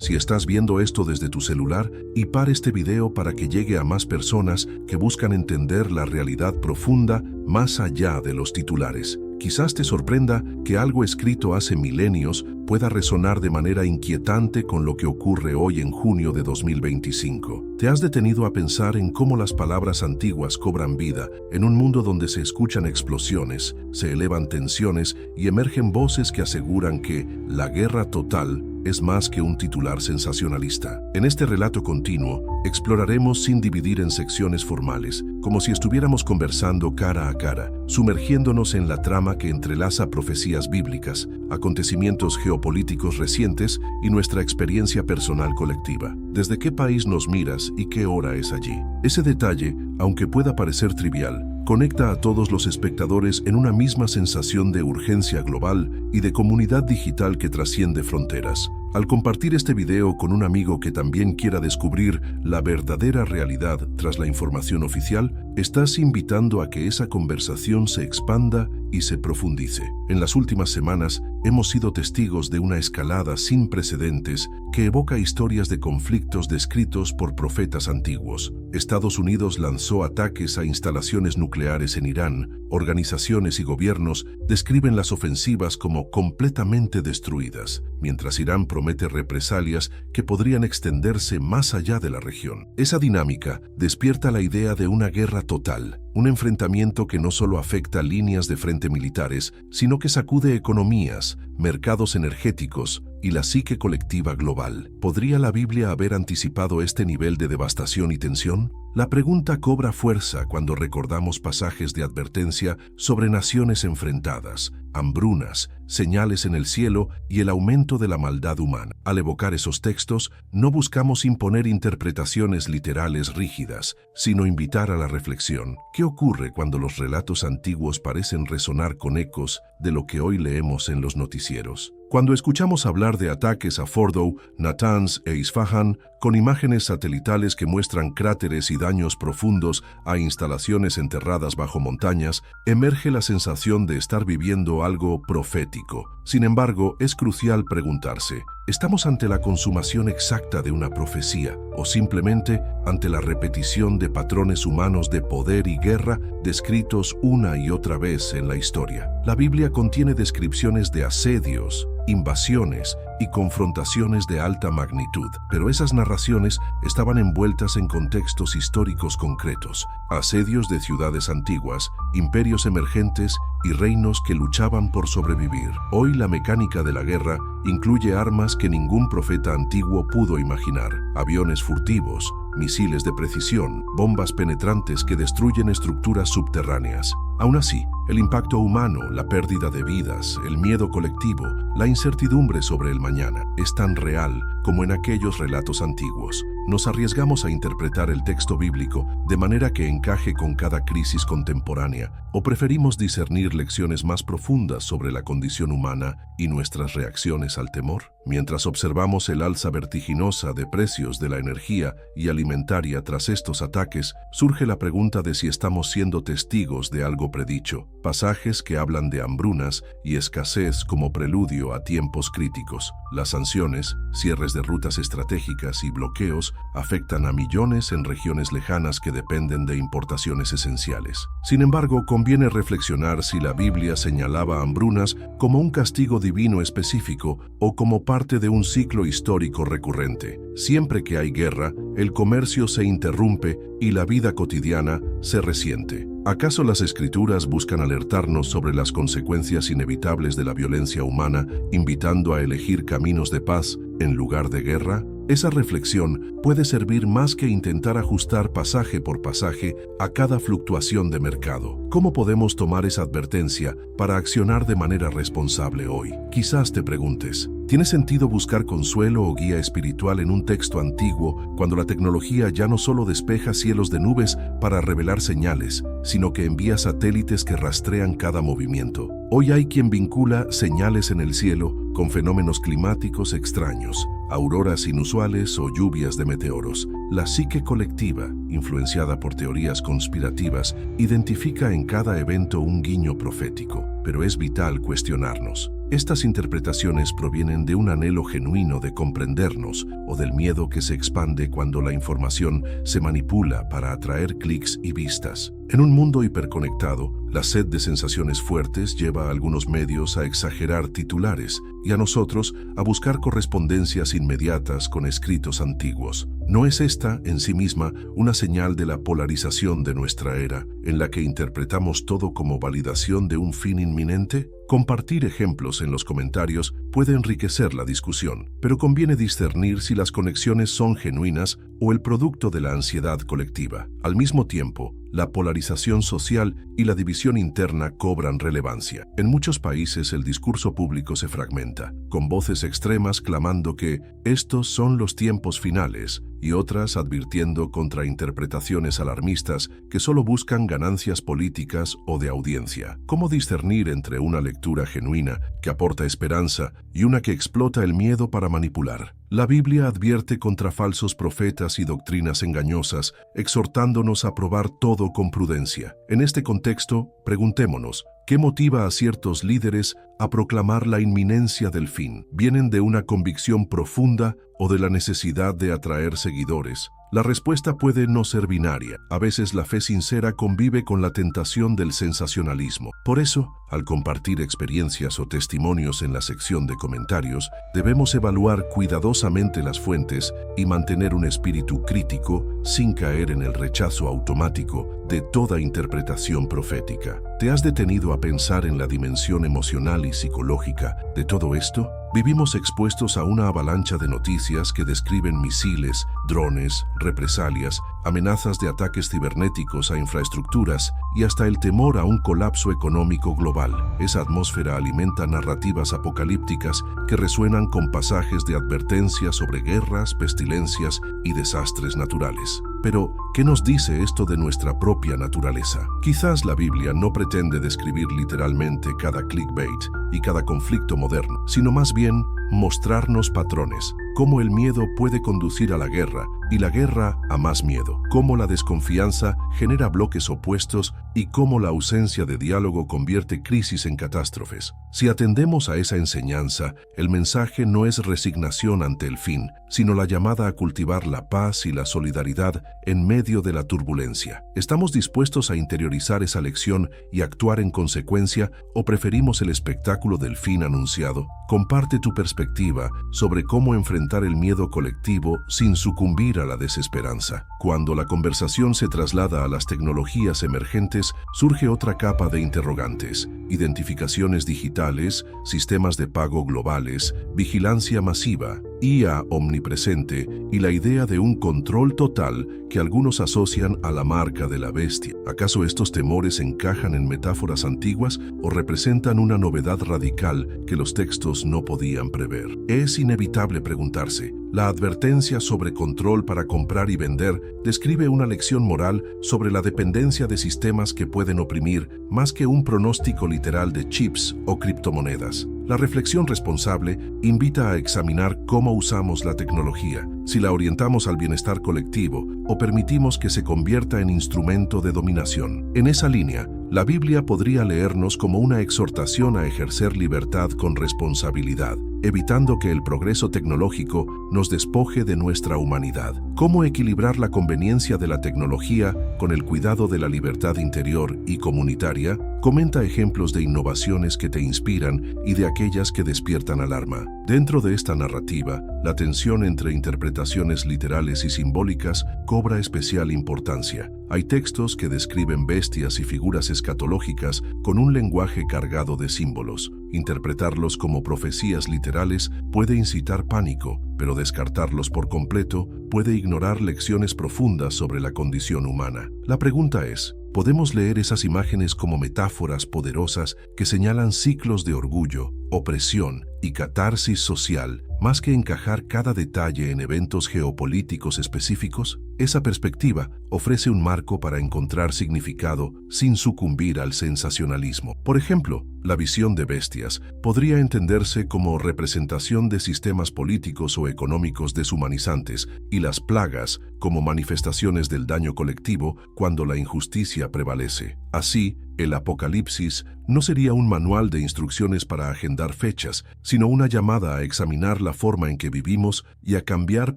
si estás viendo esto desde tu celular, y para este video para que llegue a más personas que buscan entender la realidad profunda más allá de los titulares. Quizás te sorprenda que algo escrito hace milenios pueda resonar de manera inquietante con lo que ocurre hoy en junio de 2025. ¿Te has detenido a pensar en cómo las palabras antiguas cobran vida en un mundo donde se escuchan explosiones, se elevan tensiones y emergen voces que aseguran que la guerra total es más que un titular sensacionalista? En este relato continuo, exploraremos sin dividir en secciones formales, como si estuviéramos conversando cara a cara, sumergiéndonos en la trama que entrelaza profecías bíblicas, acontecimientos geopolíticos recientes y nuestra experiencia personal colectiva. ¿Desde qué país nos miras y qué hora es allí? Ese detalle, aunque pueda parecer trivial, conecta a todos los espectadores en una misma sensación de urgencia global y de comunidad digital que trasciende fronteras. Al compartir este video con un amigo que también quiera descubrir la verdadera realidad tras la información oficial, estás invitando a que esa conversación se expanda y se profundice. En las últimas semanas hemos sido testigos de una escalada sin precedentes que evoca historias de conflictos descritos por profetas antiguos. Estados Unidos lanzó ataques a instalaciones nucleares en Irán. Organizaciones y gobiernos describen las ofensivas como completamente destruidas, mientras Irán promete represalias que podrían extenderse más allá de la región. Esa dinámica despierta la idea de una guerra total, un enfrentamiento que no solo afecta líneas de frente militares, sino que sacude economías, mercados energéticos y la psique colectiva global. ¿Podría la Biblia haber anticipado este nivel de devastación y tensión? La pregunta cobra fuerza cuando recordamos pasajes de advertencia sobre naciones enfrentadas, hambrunas, señales en el cielo y el aumento de la maldad humana. Al evocar esos textos, no buscamos imponer interpretaciones literales rígidas, sino invitar a la reflexión. ¿Qué ocurre cuando los relatos antiguos parecen resonar con ecos de lo que hoy leemos en los noticieros? Cuando escuchamos hablar de ataques a Fordow, Natanz e Isfahan, con imágenes satelitales que muestran cráteres y daños profundos a instalaciones enterradas bajo montañas, emerge la sensación de estar viviendo algo profético. Sin embargo, es crucial preguntarse, ¿estamos ante la consumación exacta de una profecía o simplemente ante la repetición de patrones humanos de poder y guerra descritos una y otra vez en la historia? La Biblia contiene descripciones de asedios, invasiones y confrontaciones de alta magnitud, pero esas narraciones estaban envueltas en contextos históricos concretos, asedios de ciudades antiguas, imperios emergentes y reinos que luchaban por sobrevivir. Hoy la mecánica de la guerra incluye armas que ningún profeta antiguo pudo imaginar, aviones furtivos, misiles de precisión, bombas penetrantes que destruyen estructuras subterráneas. Aún así, el impacto humano, la pérdida de vidas, el miedo colectivo, la incertidumbre sobre el mañana, es tan real como en aquellos relatos antiguos. Nos arriesgamos a interpretar el texto bíblico de manera que encaje con cada crisis contemporánea, o preferimos discernir lecciones más profundas sobre la condición humana y nuestras reacciones al temor. Mientras observamos el alza vertiginosa de precios de la energía y alimentaria tras estos ataques, surge la pregunta de si estamos siendo testigos de algo predicho. Pasajes que hablan de hambrunas y escasez como preludio a tiempos críticos. Las sanciones, cierres de rutas estratégicas y bloqueos afectan a millones en regiones lejanas que dependen de importaciones esenciales. Sin embargo, conviene reflexionar si la Biblia señalaba hambrunas como un castigo divino específico o como parte de un ciclo histórico recurrente. Siempre que hay guerra, el comercio se interrumpe y la vida cotidiana se resiente. ¿Acaso las Escrituras buscan alertarnos sobre las consecuencias inevitables de la violencia humana, invitando a elegir caminos de paz en lugar de guerra? Esa reflexión puede servir más que intentar ajustar pasaje por pasaje a cada fluctuación de mercado. ¿Cómo podemos tomar esa advertencia para accionar de manera responsable hoy? Quizás te preguntes, ¿tiene sentido buscar consuelo o guía espiritual en un texto antiguo cuando la tecnología ya no solo despeja cielos de nubes para revelar señales, sino que envía satélites que rastrean cada movimiento? Hoy hay quien vincula señales en el cielo con fenómenos climáticos extraños, auroras inusuales o lluvias de meteoros. La psique colectiva, influenciada por teorías conspirativas, identifica en cada evento un guiño profético, pero es vital cuestionarnos. Estas interpretaciones provienen de un anhelo genuino de comprendernos o del miedo que se expande cuando la información se manipula para atraer clics y vistas. En un mundo hiperconectado, la sed de sensaciones fuertes lleva a algunos medios a exagerar titulares y a nosotros a buscar correspondencias inmediatas con escritos antiguos. ¿No es esta, en sí misma, una señal de la polarización de nuestra era, en la que interpretamos todo como validación de un fin inminente? Compartir ejemplos en los comentarios puede enriquecer la discusión, pero conviene discernir si las conexiones son genuinas o el producto de la ansiedad colectiva. Al mismo tiempo, la polarización social y la división interna cobran relevancia. En muchos países el discurso público se fragmenta, con voces extremas clamando que estos son los tiempos finales y otras advirtiendo contra interpretaciones alarmistas que solo buscan ganancias políticas o de audiencia. ¿Cómo discernir entre una lectura genuina que aporta esperanza y una que explota el miedo para manipular? La Biblia advierte contra falsos profetas y doctrinas engañosas, exhortándonos a probar todo con prudencia. En este contexto, preguntémonos, ¿qué motiva a ciertos líderes a proclamar la inminencia del fin? ¿Vienen de una convicción profunda o de la necesidad de atraer seguidores? La respuesta puede no ser binaria. A veces la fe sincera convive con la tentación del sensacionalismo. Por eso, al compartir experiencias o testimonios en la sección de comentarios, debemos evaluar cuidadosamente las fuentes y mantener un espíritu crítico sin caer en el rechazo automático de toda interpretación profética. ¿Te has detenido a pensar en la dimensión emocional y psicológica de todo esto? Vivimos expuestos a una avalancha de noticias que describen misiles, drones, represalias, amenazas de ataques cibernéticos a infraestructuras y hasta el temor a un colapso económico global. Esa atmósfera alimenta narrativas apocalípticas que resuenan con pasajes de advertencia sobre guerras, pestilencias y desastres naturales. Pero, ¿qué nos dice esto de nuestra propia naturaleza? Quizás la Biblia no pretende describir literalmente cada clickbait y cada conflicto moderno, sino más bien mostrarnos patrones, cómo el miedo puede conducir a la guerra y la guerra a más miedo, cómo la desconfianza genera bloques opuestos y cómo la ausencia de diálogo convierte crisis en catástrofes. Si atendemos a esa enseñanza, el mensaje no es resignación ante el fin, sino la llamada a cultivar la paz y la solidaridad en medio de la turbulencia. ¿Estamos dispuestos a interiorizar esa lección y actuar en consecuencia o preferimos el espectáculo del fin anunciado? Comparte tu perspectiva sobre cómo enfrentar el miedo colectivo sin sucumbir a la desesperanza. Cuando la conversación se traslada a las tecnologías emergentes, surge otra capa de interrogantes: identificaciones digitales, sistemas de pago globales, vigilancia masiva, IA omnipresente y la idea de un control total que algunos asocian a la marca de la bestia. ¿Acaso estos temores encajan en metáforas antiguas o representan una novedad radical que los textos no podían prever? Es inevitable preguntarse. La advertencia sobre control para comprar y vender describe una lección moral sobre la dependencia de sistemas que pueden oprimir más que un pronóstico literal de chips o criptomonedas. La reflexión responsable invita a examinar cómo usamos la tecnología, si la orientamos al bienestar colectivo o permitimos que se convierta en instrumento de dominación. En esa línea, la Biblia podría leernos como una exhortación a ejercer libertad con responsabilidad, evitando que el progreso tecnológico nos despoje de nuestra humanidad. ¿Cómo equilibrar la conveniencia de la tecnología con el cuidado de la libertad interior y comunitaria? Comenta ejemplos de innovaciones que te inspiran y de aquellas que despiertan alarma. Dentro de esta narrativa, la tensión entre interpretaciones literales y simbólicas cobra especial importancia. Hay textos que describen bestias y figuras escatológicas con un lenguaje cargado de símbolos. Interpretarlos como profecías literales puede incitar pánico, pero descartarlos por completo puede ignorar lecciones profundas sobre la condición humana. La pregunta es: ¿podemos leer esas imágenes como metáforas poderosas que señalan ciclos de orgullo, opresión y catarsis social, más que encajar cada detalle en eventos geopolíticos específicos? Esa perspectiva ofrece un marco para encontrar significado sin sucumbir al sensacionalismo. Por ejemplo, la visión de bestias podría entenderse como representación de sistemas políticos o económicos deshumanizantes y las plagas como manifestaciones del daño colectivo cuando la injusticia prevalece. Así, el Apocalipsis no sería un manual de instrucciones para agendar fechas, sino una llamada a examinar la forma en que vivimos y a cambiar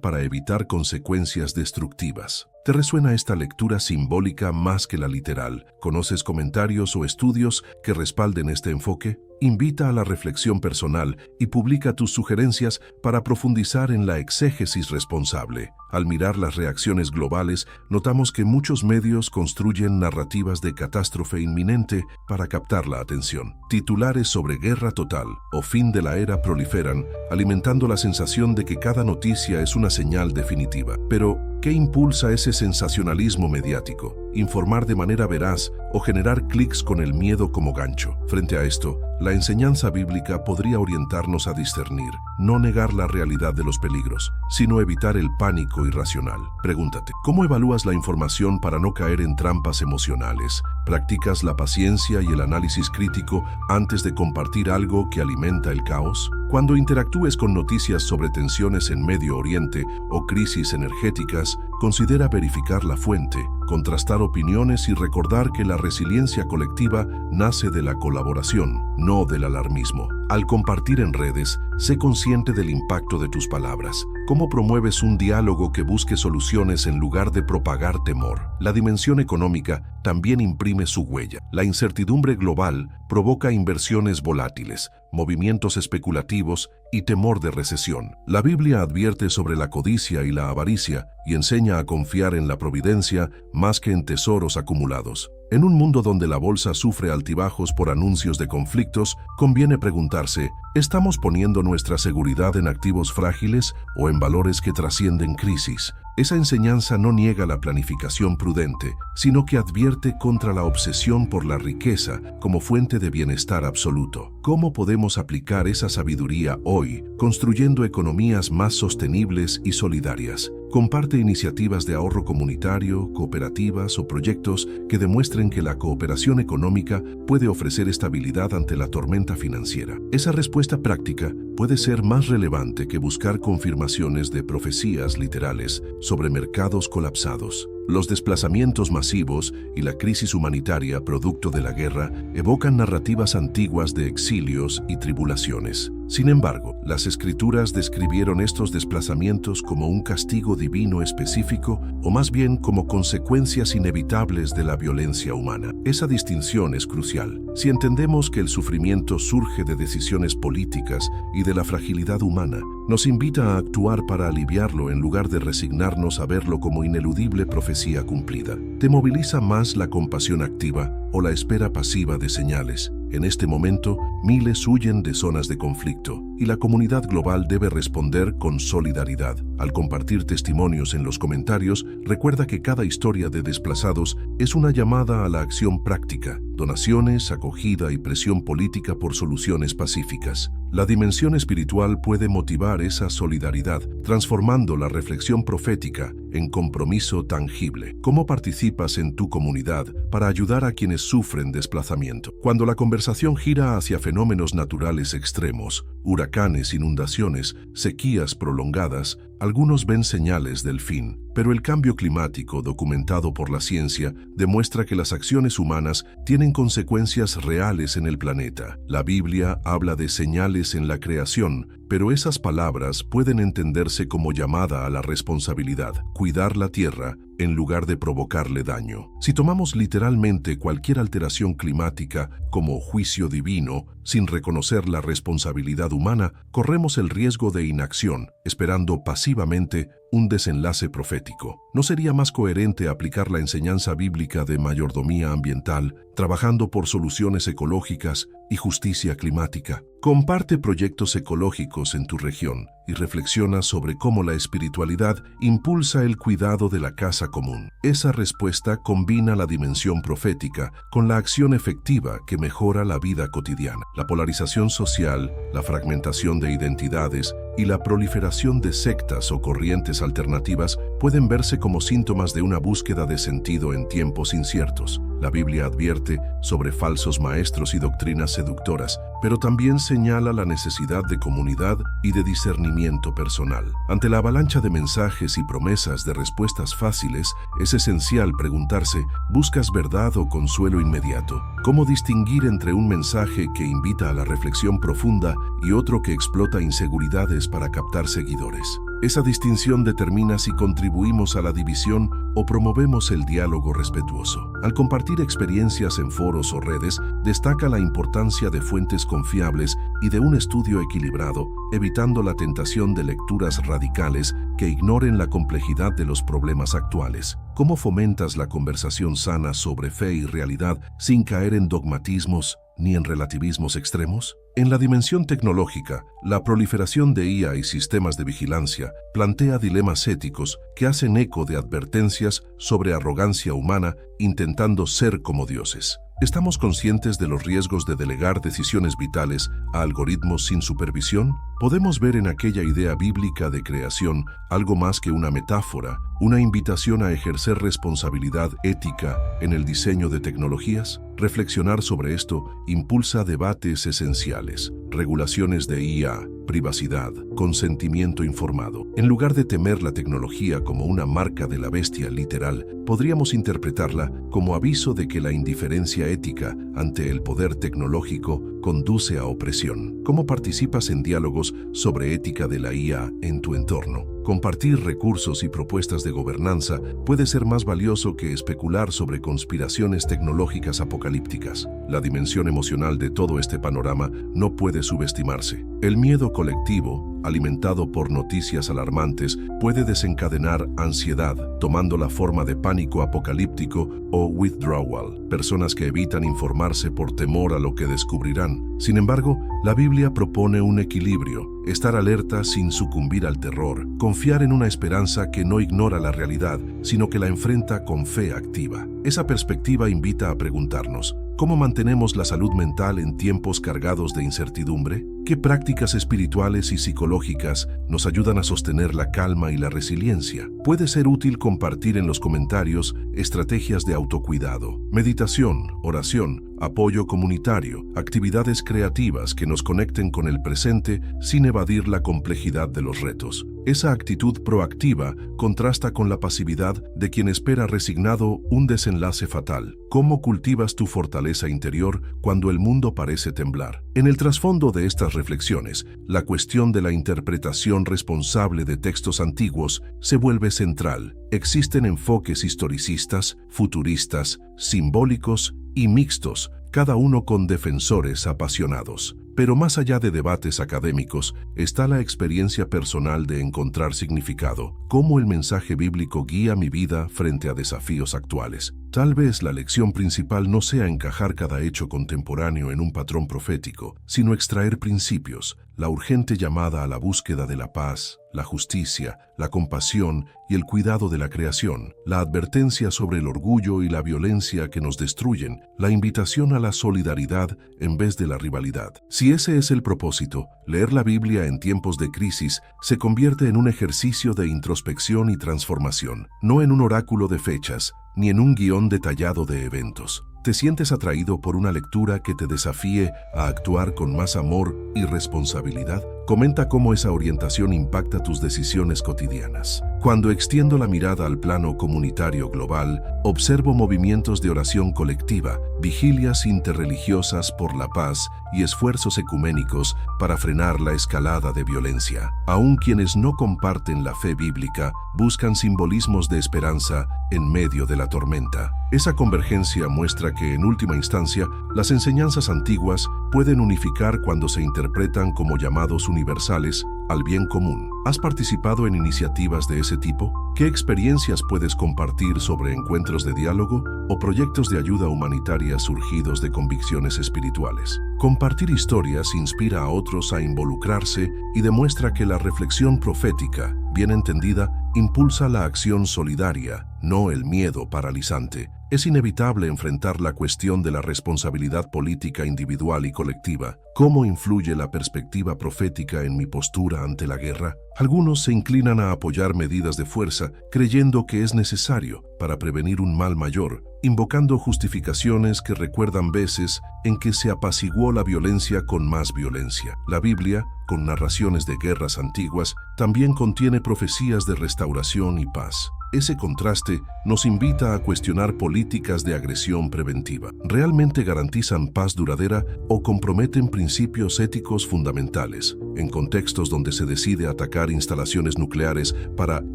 para evitar consecuencias destructivas. ¿Te resuena esta lectura simbólica más que la literal? ¿Conoces comentarios o estudios que respalden este enfoque? Invita a la reflexión personal y publica tus sugerencias para profundizar en la exégesis responsable. Al mirar las reacciones globales, notamos que muchos medios construyen narrativas de catástrofe inminente para captar la atención. Titulares sobre guerra total o fin de la era proliferan, alimentando la sensación de que cada noticia es una señal definitiva. Pero, ¿qué impulsa ese sensacionalismo mediático? Informar de manera veraz o generar clics con el miedo como gancho. Frente a esto, la enseñanza bíblica podría orientarnos a discernir, no negar la realidad de los peligros, sino evitar el pánico irracional. Pregúntate, ¿cómo evalúas la información para no caer en trampas emocionales? ¿Practicas la paciencia y el análisis crítico antes de compartir algo que alimenta el caos? Cuando interactúes con noticias sobre tensiones en Medio Oriente o crisis energéticas, considera verificar la fuente, contrastar opiniones y recordar que la resiliencia colectiva nace de la colaboración, no del alarmismo. Al compartir en redes, sé consciente del impacto de tus palabras. ¿Cómo promueves un diálogo que busque soluciones en lugar de propagar temor? La dimensión económica también imprime su huella. La incertidumbre global provoca inversiones volátiles, movimientos especulativos y temor de recesión. La Biblia advierte sobre la codicia y la avaricia y enseña a confiar en la providencia más que en tesoros acumulados. En un mundo donde la bolsa sufre altibajos por anuncios de conflictos, conviene preguntarse, ¿estamos poniendo nuestra seguridad en activos frágiles o en valores que trascienden crisis? Esa enseñanza no niega la planificación prudente, sino que advierte contra la obsesión por la riqueza como fuente de bienestar absoluto. ¿Cómo podemos aplicar esa sabiduría hoy, construyendo economías más sostenibles y solidarias? Comparte iniciativas de ahorro comunitario, cooperativas o proyectos que demuestren que la cooperación económica puede ofrecer estabilidad ante la tormenta financiera. Esa respuesta práctica puede ser más relevante que buscar confirmaciones de profecías literales sobre mercados colapsados. Los desplazamientos masivos y la crisis humanitaria producto de la guerra evocan narrativas antiguas de exilios y tribulaciones. Sin embargo, las Escrituras describieron estos desplazamientos como un castigo divino específico o más bien como consecuencias inevitables de la violencia humana. Esa distinción es crucial. Si entendemos que el sufrimiento surge de decisiones políticas y de la fragilidad humana, nos invita a actuar para aliviarlo en lugar de resignarnos a verlo como ineludible profecía cumplida. ¿Te moviliza más la compasión activa o la espera pasiva de señales? En este momento, miles huyen de zonas de conflicto y la comunidad global debe responder con solidaridad. Al compartir testimonios en los comentarios, recuerda que cada historia de desplazados es una llamada a la acción práctica, donaciones, acogida y presión política por soluciones pacíficas. La dimensión espiritual puede motivar esa solidaridad, transformando la reflexión profética en compromiso tangible. ¿Cómo participas en tu comunidad para ayudar a quienes sufren desplazamiento? Cuando la conversación gira hacia fenómenos naturales extremos, huracanes, inundaciones, sequías prolongadas, algunos ven señales del fin, pero el cambio climático documentado por la ciencia demuestra que las acciones humanas tienen consecuencias reales en el planeta. La Biblia habla de señales en la creación, pero esas palabras pueden entenderse como llamada a la responsabilidad, cuidar la tierra en lugar de provocarle daño. Si tomamos literalmente cualquier alteración climática como juicio divino, sin reconocer la responsabilidad humana, corremos el riesgo de inacción, esperando pasivamente un desenlace profético. ¿No sería más coherente aplicar la enseñanza bíblica de mayordomía ambiental, trabajando por soluciones ecológicas y justicia climática? Comparte proyectos ecológicos en tu región y reflexiona sobre cómo la espiritualidad impulsa el cuidado de la casa común. Esa respuesta combina la dimensión profética con la acción efectiva que mejora la vida cotidiana. La polarización social, la fragmentación de identidades y la proliferación de sectas o corrientes alternativas pueden verse como síntomas de una búsqueda de sentido en tiempos inciertos. La Biblia advierte sobre falsos maestros y doctrinas seductoras, pero también señala la necesidad de comunidad y de discernimiento personal. Ante la avalancha de mensajes y promesas de respuestas fáciles, es esencial preguntarse, ¿buscas verdad o consuelo inmediato? ¿Cómo distinguir entre un mensaje que invita a la reflexión profunda y otro que explota inseguridades para captar seguidores? Esa distinción determina si contribuimos a la división o promovemos el diálogo respetuoso. Al compartir experiencias en foros o redes, destaca la importancia de fuentes confiables y de un estudio equilibrado, evitando la tentación de lecturas radicales que ignoren la complejidad de los problemas actuales. ¿Cómo fomentas la conversación sana sobre fe y realidad sin caer en dogmatismos ni en relativismos extremos? En la dimensión tecnológica, la proliferación de IA y sistemas de vigilancia plantea dilemas éticos que hacen eco de advertencias sobre arrogancia humana intentando ser como dioses. ¿Estamos conscientes de los riesgos de delegar decisiones vitales a algoritmos sin supervisión? ¿Podemos ver en aquella idea bíblica de creación algo más que una metáfora, una invitación a ejercer responsabilidad ética en el diseño de tecnologías? Reflexionar sobre esto impulsa debates esenciales, regulaciones de IA, privacidad, consentimiento informado. En lugar de temer la tecnología como una marca de la bestia literal, podríamos interpretarla como aviso de que la indiferencia ética ante el poder tecnológico conduce a opresión. ¿Cómo participas en diálogos sobre ética de la IA en tu entorno? Compartir recursos y propuestas de gobernanza puede ser más valioso que especular sobre conspiraciones tecnológicas apocalípticas. La dimensión emocional de todo este panorama no puede subestimarse. El miedo colectivo, alimentado por noticias alarmantes, puede desencadenar ansiedad, tomando la forma de pánico apocalíptico o withdrawal, personas que evitan informarse por temor a lo que descubrirán. Sin embargo, la Biblia propone un equilibrio, estar alerta sin sucumbir al terror, confiar en una esperanza que no ignora la realidad, sino que la enfrenta con fe activa. Esa perspectiva invita a preguntarnos, ¿cómo mantenemos la salud mental en tiempos cargados de incertidumbre? ¿Qué prácticas espirituales y psicológicas nos ayudan a sostener la calma y la resiliencia? Puede ser útil compartir en los comentarios estrategias de autocuidado, meditación, oración, apoyo comunitario, actividades creativas que nos conecten con el presente sin evadir la complejidad de los retos. Esa actitud proactiva contrasta con la pasividad de quien espera resignado un desenlace fatal. ¿Cómo cultivas tu fortaleza interior cuando el mundo parece temblar? En el trasfondo de estas reflexiones, la cuestión de la interpretación responsable de textos antiguos se vuelve central. Existen enfoques historicistas, futuristas, simbólicos y mixtos, cada uno con defensores apasionados. Pero más allá de debates académicos, está la experiencia personal de encontrar significado, cómo el mensaje bíblico guía mi vida frente a desafíos actuales. Tal vez la lección principal no sea encajar cada hecho contemporáneo en un patrón profético, sino extraer principios, la urgente llamada a la búsqueda de la paz, la justicia, la compasión y el cuidado de la creación, la advertencia sobre el orgullo y la violencia que nos destruyen, la invitación a la solidaridad en vez de la rivalidad. Si ese es el propósito, leer la Biblia en tiempos de crisis se convierte en un ejercicio de introspección y transformación, no en un oráculo de fechas, ni en un guión detallado de eventos. ¿Te sientes atraído por una lectura que te desafíe a actuar con más amor y responsabilidad? Comenta cómo esa orientación impacta tus decisiones cotidianas. Cuando extiendo la mirada al plano comunitario global, observo movimientos de oración colectiva, vigilias interreligiosas por la paz y esfuerzos ecuménicos para frenar la escalada de violencia. Aún quienes no comparten la fe bíblica buscan simbolismos de esperanza en medio de la tormenta. Esa convergencia muestra que, en última instancia, las enseñanzas antiguas pueden unificar cuando se interpretan como llamados universales al bien común. ¿Has participado en iniciativas de ese tipo? ¿Qué experiencias puedes compartir sobre encuentros de diálogo o proyectos de ayuda humanitaria surgidos de convicciones espirituales? Compartir historias inspira a otros a involucrarse y demuestra que la reflexión profética, bien entendida, impulsa la acción solidaria, no el miedo paralizante. Es inevitable enfrentar la cuestión de la responsabilidad política individual y colectiva. ¿Cómo influye la perspectiva profética en mi postura ante la guerra? Algunos se inclinan a apoyar medidas de fuerza, creyendo que es necesario para prevenir un mal mayor, invocando justificaciones que recuerdan veces en que se apaciguó la violencia con más violencia. La Biblia, con narraciones de guerras antiguas, también contiene profecías de restauración y paz. Ese contraste nos invita a cuestionar políticas de agresión preventiva. ¿Realmente garantizan paz duradera o comprometen principios éticos fundamentales? En contextos donde se decide atacar instalaciones nucleares para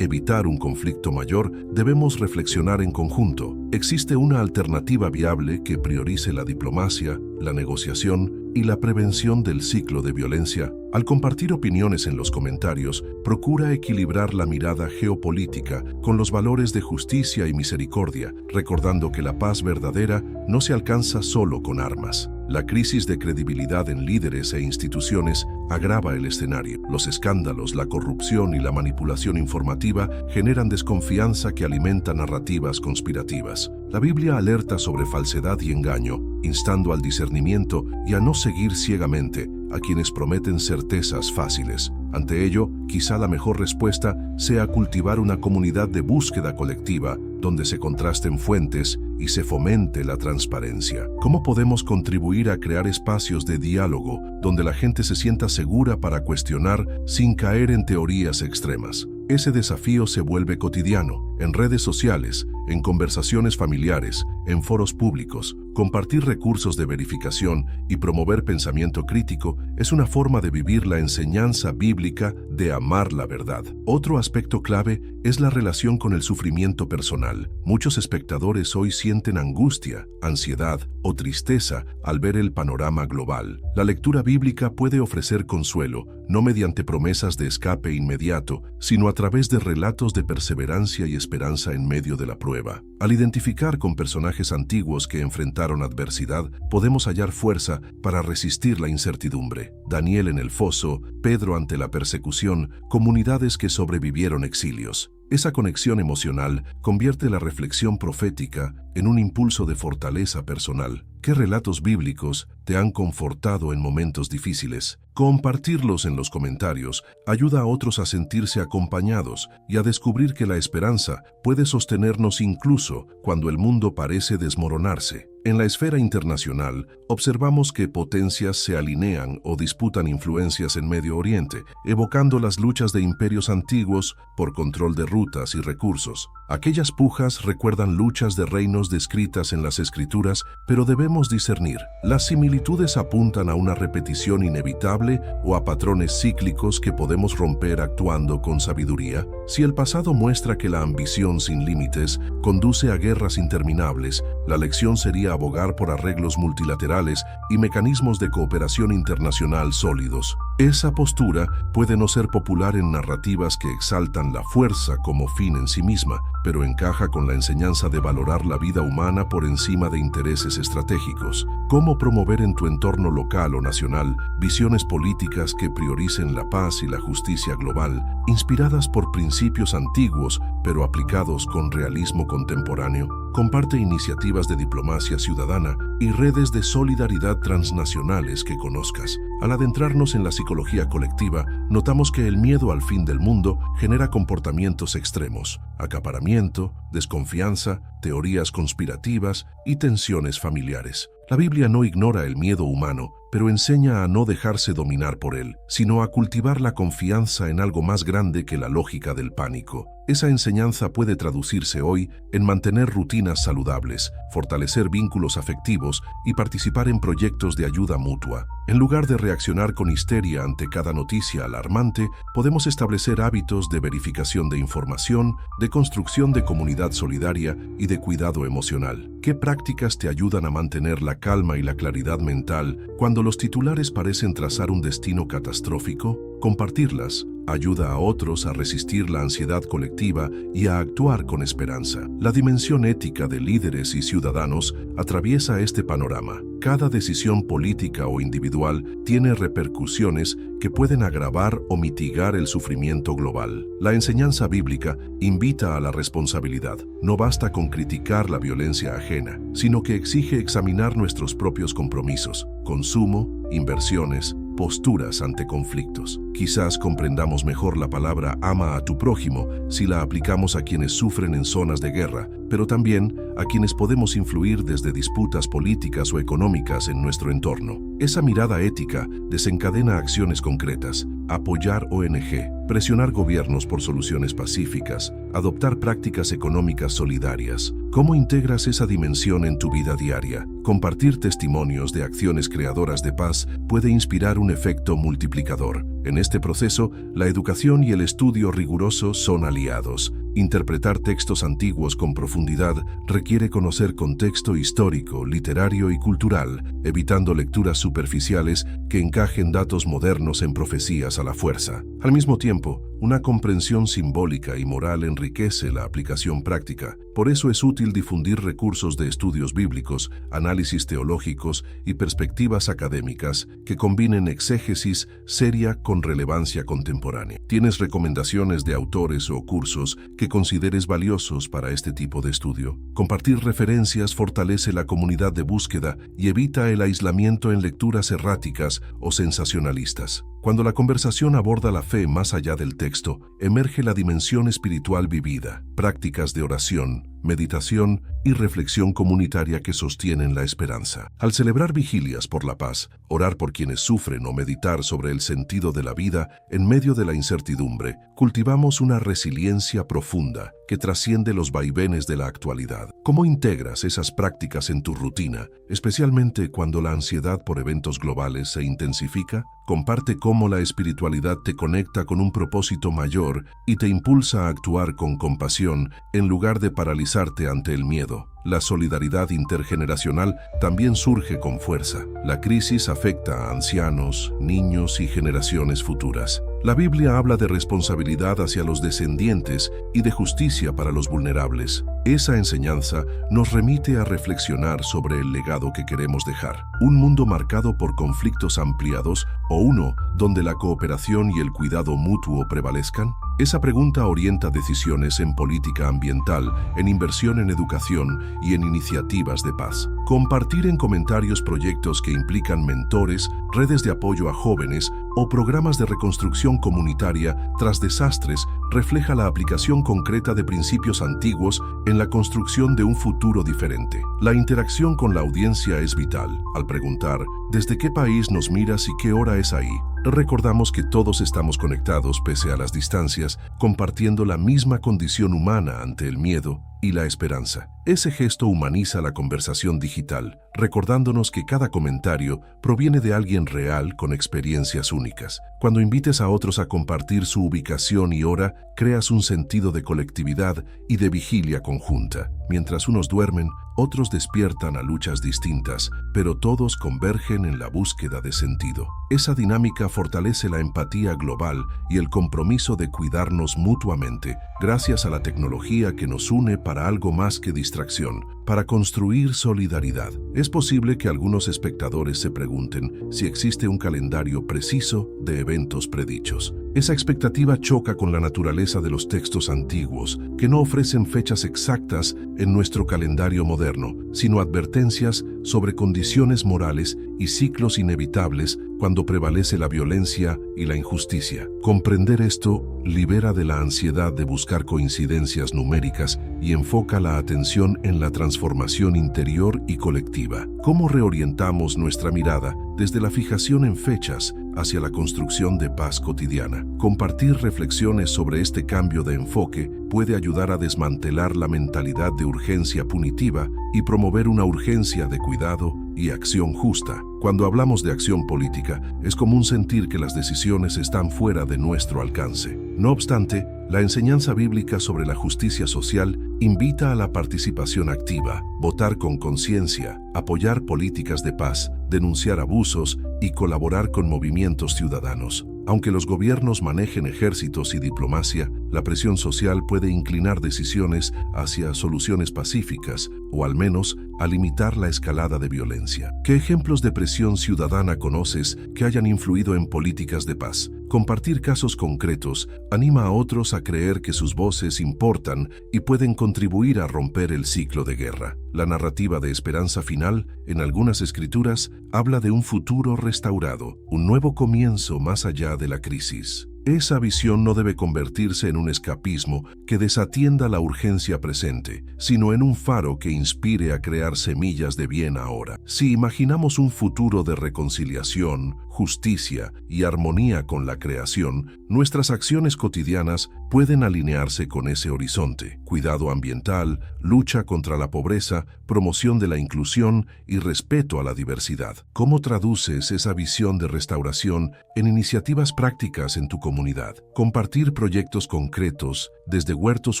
evitar un conflicto mayor, debemos reflexionar en conjunto. ¿Existe una alternativa viable que priorice la diplomacia, la negociación y la prevención del ciclo de violencia? Al compartir opiniones en los comentarios, procura equilibrar la mirada geopolítica con los valores de justicia y misericordia, recordando que la paz verdadera no se alcanza solo con armas. La crisis de credibilidad en líderes e instituciones agrava el escenario. Los escándalos, la corrupción y la manipulación informativa generan desconfianza que alimenta narrativas conspirativas. La Biblia alerta sobre falsedad y engaño, instando al discernimiento y a no seguir ciegamente a quienes prometen certezas fáciles. Ante ello, quizá la mejor respuesta sea cultivar una comunidad de búsqueda colectiva donde se contrasten fuentes y se fomente la transparencia. ¿Cómo podemos contribuir a crear espacios de diálogo donde la gente se sienta segura para cuestionar sin caer en teorías extremas? Ese desafío se vuelve cotidiano, en redes sociales, en conversaciones familiares, en foros públicos. Compartir recursos de verificación y promover pensamiento crítico es una forma de vivir la enseñanza bíblica de amar la verdad. Otro aspecto clave es la relación con el sufrimiento personal. Muchos espectadores hoy sienten angustia, ansiedad o tristeza al ver el panorama global. La lectura bíblica puede ofrecer consuelo, no mediante promesas de escape inmediato, sino a través de relatos de perseverancia y esperanza en medio de la prueba. Al identificar con personajes antiguos que enfrentaron adversidad, podemos hallar fuerza para resistir la incertidumbre. Daniel en el foso, Pedro ante la persecución, comunidades que sobrevivieron exilios. Esa conexión emocional convierte la reflexión profética en un impulso de fortaleza personal. ¿Qué relatos bíblicos te han confortado en momentos difíciles? Compartirlos en los comentarios ayuda a otros a sentirse acompañados y a descubrir que la esperanza puede sostenernos incluso cuando el mundo parece desmoronarse. En la esfera internacional, observamos que potencias se alinean o disputan influencias en Medio Oriente, evocando las luchas de imperios antiguos por control de rutas y recursos. Aquellas pujas recuerdan luchas de reinos descritas en las Escrituras, pero debemos discernir. Las similitudes apuntan a una repetición inevitable o a patrones cíclicos que podemos romper actuando con sabiduría. Si el pasado muestra que la ambición sin límites conduce a guerras interminables, la lección sería abogar por arreglos multilaterales y mecanismos de cooperación internacional sólidos. Esa postura puede no ser popular en narrativas que exaltan la fuerza como fin en sí misma, pero encaja con la enseñanza de valorar la vida humana por encima de intereses estratégicos. ¿Cómo promover en tu entorno local o nacional visiones políticas que prioricen la paz y la justicia global, inspiradas por principios antiguos pero aplicados con realismo contemporáneo? Comparte iniciativas de diplomacia ciudadana y redes de solidaridad transnacionales que conozcas. Al adentrarnos en la psicología colectiva, notamos que el miedo al fin del mundo genera comportamientos extremos: acaparamiento, desconfianza, teorías conspirativas y tensiones familiares. La Biblia no ignora el miedo humano, pero enseña a no dejarse dominar por él, sino a cultivar la confianza en algo más grande que la lógica del pánico. Esa enseñanza puede traducirse hoy en mantener rutinas saludables, fortalecer vínculos afectivos y participar en proyectos de ayuda mutua. En lugar de reaccionar con histeria ante cada noticia alarmante, podemos establecer hábitos de verificación de información, de construcción de comunidad solidaria y de cuidado emocional. ¿Qué prácticas te ayudan a mantener la calma y la claridad mental cuando Cuando los titulares parecen trazar un destino catastrófico, compartirlas ayuda a otros a resistir la ansiedad colectiva y a actuar con esperanza. La dimensión ética de líderes y ciudadanos atraviesa este panorama. Cada decisión política o individual tiene repercusiones que pueden agravar o mitigar el sufrimiento global. La enseñanza bíblica invita a la responsabilidad. No basta con criticar la violencia ajena, sino que exige examinar nuestros propios compromisos, consumo, inversiones, posturas ante conflictos. Quizás comprendamos mejor la palabra ama a tu prójimo si la aplicamos a quienes sufren en zonas de guerra, pero también a quienes podemos influir desde disputas políticas o económicas en nuestro entorno. Esa mirada ética desencadena acciones concretas: apoyar ONG, presionar gobiernos por soluciones pacíficas, adoptar prácticas económicas solidarias. ¿Cómo integras esa dimensión en tu vida diaria? Compartir testimonios de acciones creadoras de paz puede inspirar un efecto multiplicador. En este proceso, la educación y el estudio riguroso son aliados. Interpretar textos antiguos con profundidad requiere conocer contexto histórico, literario y cultural, evitando lecturas superficiales que encajen datos modernos en profecías a la fuerza. Al mismo tiempo, una comprensión simbólica y moral enriquece la aplicación práctica. Por eso es útil difundir recursos de estudios bíblicos, análisis teológicos y perspectivas académicas que combinen exégesis seria con relevancia contemporánea. ¿Tienes recomendaciones de autores o cursos que consideres valiosos para este tipo de estudio? Compartir referencias fortalece la comunidad de búsqueda y evita el aislamiento en lecturas erráticas o sensacionalistas. Cuando la conversación aborda la fe más allá del texto, emerge la dimensión espiritual vivida, prácticas de oración, meditación y reflexión comunitaria que sostienen la esperanza. Al celebrar vigilias por la paz, orar por quienes sufren o meditar sobre el sentido de la vida en medio de la incertidumbre, cultivamos una resiliencia profunda que trasciende los vaivenes de la actualidad. ¿Cómo integras esas prácticas en tu rutina, especialmente cuando la ansiedad por eventos globales se intensifica? Comparte cómo la espiritualidad te conecta con un propósito mayor y te impulsa a actuar con compasión en lugar de paralizarte ante el miedo. La solidaridad intergeneracional también surge con fuerza. La crisis afecta a ancianos, niños y generaciones futuras. La Biblia habla de responsabilidad hacia los descendientes y de justicia para los vulnerables. Esa enseñanza nos remite a reflexionar sobre el legado que queremos dejar. ¿Un mundo marcado por conflictos ampliados o uno donde la cooperación y el cuidado mutuo prevalezcan? Esa pregunta orienta decisiones en política ambiental, en inversión en educación y en iniciativas de paz. Compartir en comentarios proyectos que implican mentores, redes de apoyo a jóvenes o programas de reconstrucción comunitaria tras desastres refleja la aplicación concreta de principios antiguos en la construcción de un futuro diferente. La interacción con la audiencia es vital. Al preguntar ¿desde qué país nos miras y qué hora es ahí?, recordamos que todos estamos conectados pese a las distancias, compartiendo la misma condición humana ante el miedo y la esperanza. Ese gesto humaniza la conversación digital, recordándonos que cada comentario proviene de alguien real con experiencias únicas. Cuando invites a otros a compartir su ubicación y hora, creas un sentido de colectividad y de vigilia conjunta. Mientras unos duermen, otros despiertan a luchas distintas, pero todos convergen en la búsqueda de sentido. Esa dinámica fortalece la empatía global y el compromiso de cuidarnos mutuamente, gracias a la tecnología que nos une para algo más que distracción, para construir solidaridad. Es posible que algunos espectadores se pregunten si existe un calendario preciso de eventos predichos. Esa expectativa choca con la naturaleza de los textos antiguos, que no ofrecen fechas exactas en nuestro calendario moderno, sino advertencias sobre condiciones morales y ciclos inevitables cuando prevalece la violencia y la injusticia. Comprender esto libera de la ansiedad de buscar coincidencias numéricas y enfoca la atención en la transformación interior y colectiva. ¿Cómo reorientamos nuestra mirada desde la fijación en fechas hacia la construcción de paz cotidiana? Compartir reflexiones sobre este cambio de enfoque puede ayudar a desmantelar la mentalidad de urgencia punitiva y promover una urgencia de cuidado y acción justa. Cuando hablamos de acción política, es común sentir que las decisiones están fuera de nuestro alcance. No obstante, la enseñanza bíblica sobre la justicia social invita a la participación activa, votar con conciencia, apoyar políticas de paz, denunciar abusos y colaborar con movimientos ciudadanos. Aunque los gobiernos manejen ejércitos y diplomacia, la presión social puede inclinar decisiones hacia soluciones pacíficas o al menos a limitar la escalada de violencia. ¿Qué ejemplos de presión ciudadana conoces que hayan influido en políticas de paz? Compartir casos concretos anima a otros a creer que sus voces importan y pueden contribuir a romper el ciclo de guerra. La narrativa de esperanza final, en algunas escrituras, habla de un futuro restaurado, un nuevo comienzo más allá de la crisis. Esa visión no debe convertirse en un escapismo que desatienda la urgencia presente, sino en un faro que inspire a crear semillas de bien ahora. Si imaginamos un futuro de reconciliación, justicia y armonía con la creación, nuestras acciones cotidianas pueden alinearse con ese horizonte. Cuidado ambiental, lucha contra la pobreza, promoción de la inclusión y respeto a la diversidad. ¿Cómo traduces esa visión de restauración en iniciativas prácticas en tu comunidad? Compartir proyectos concretos, desde huertos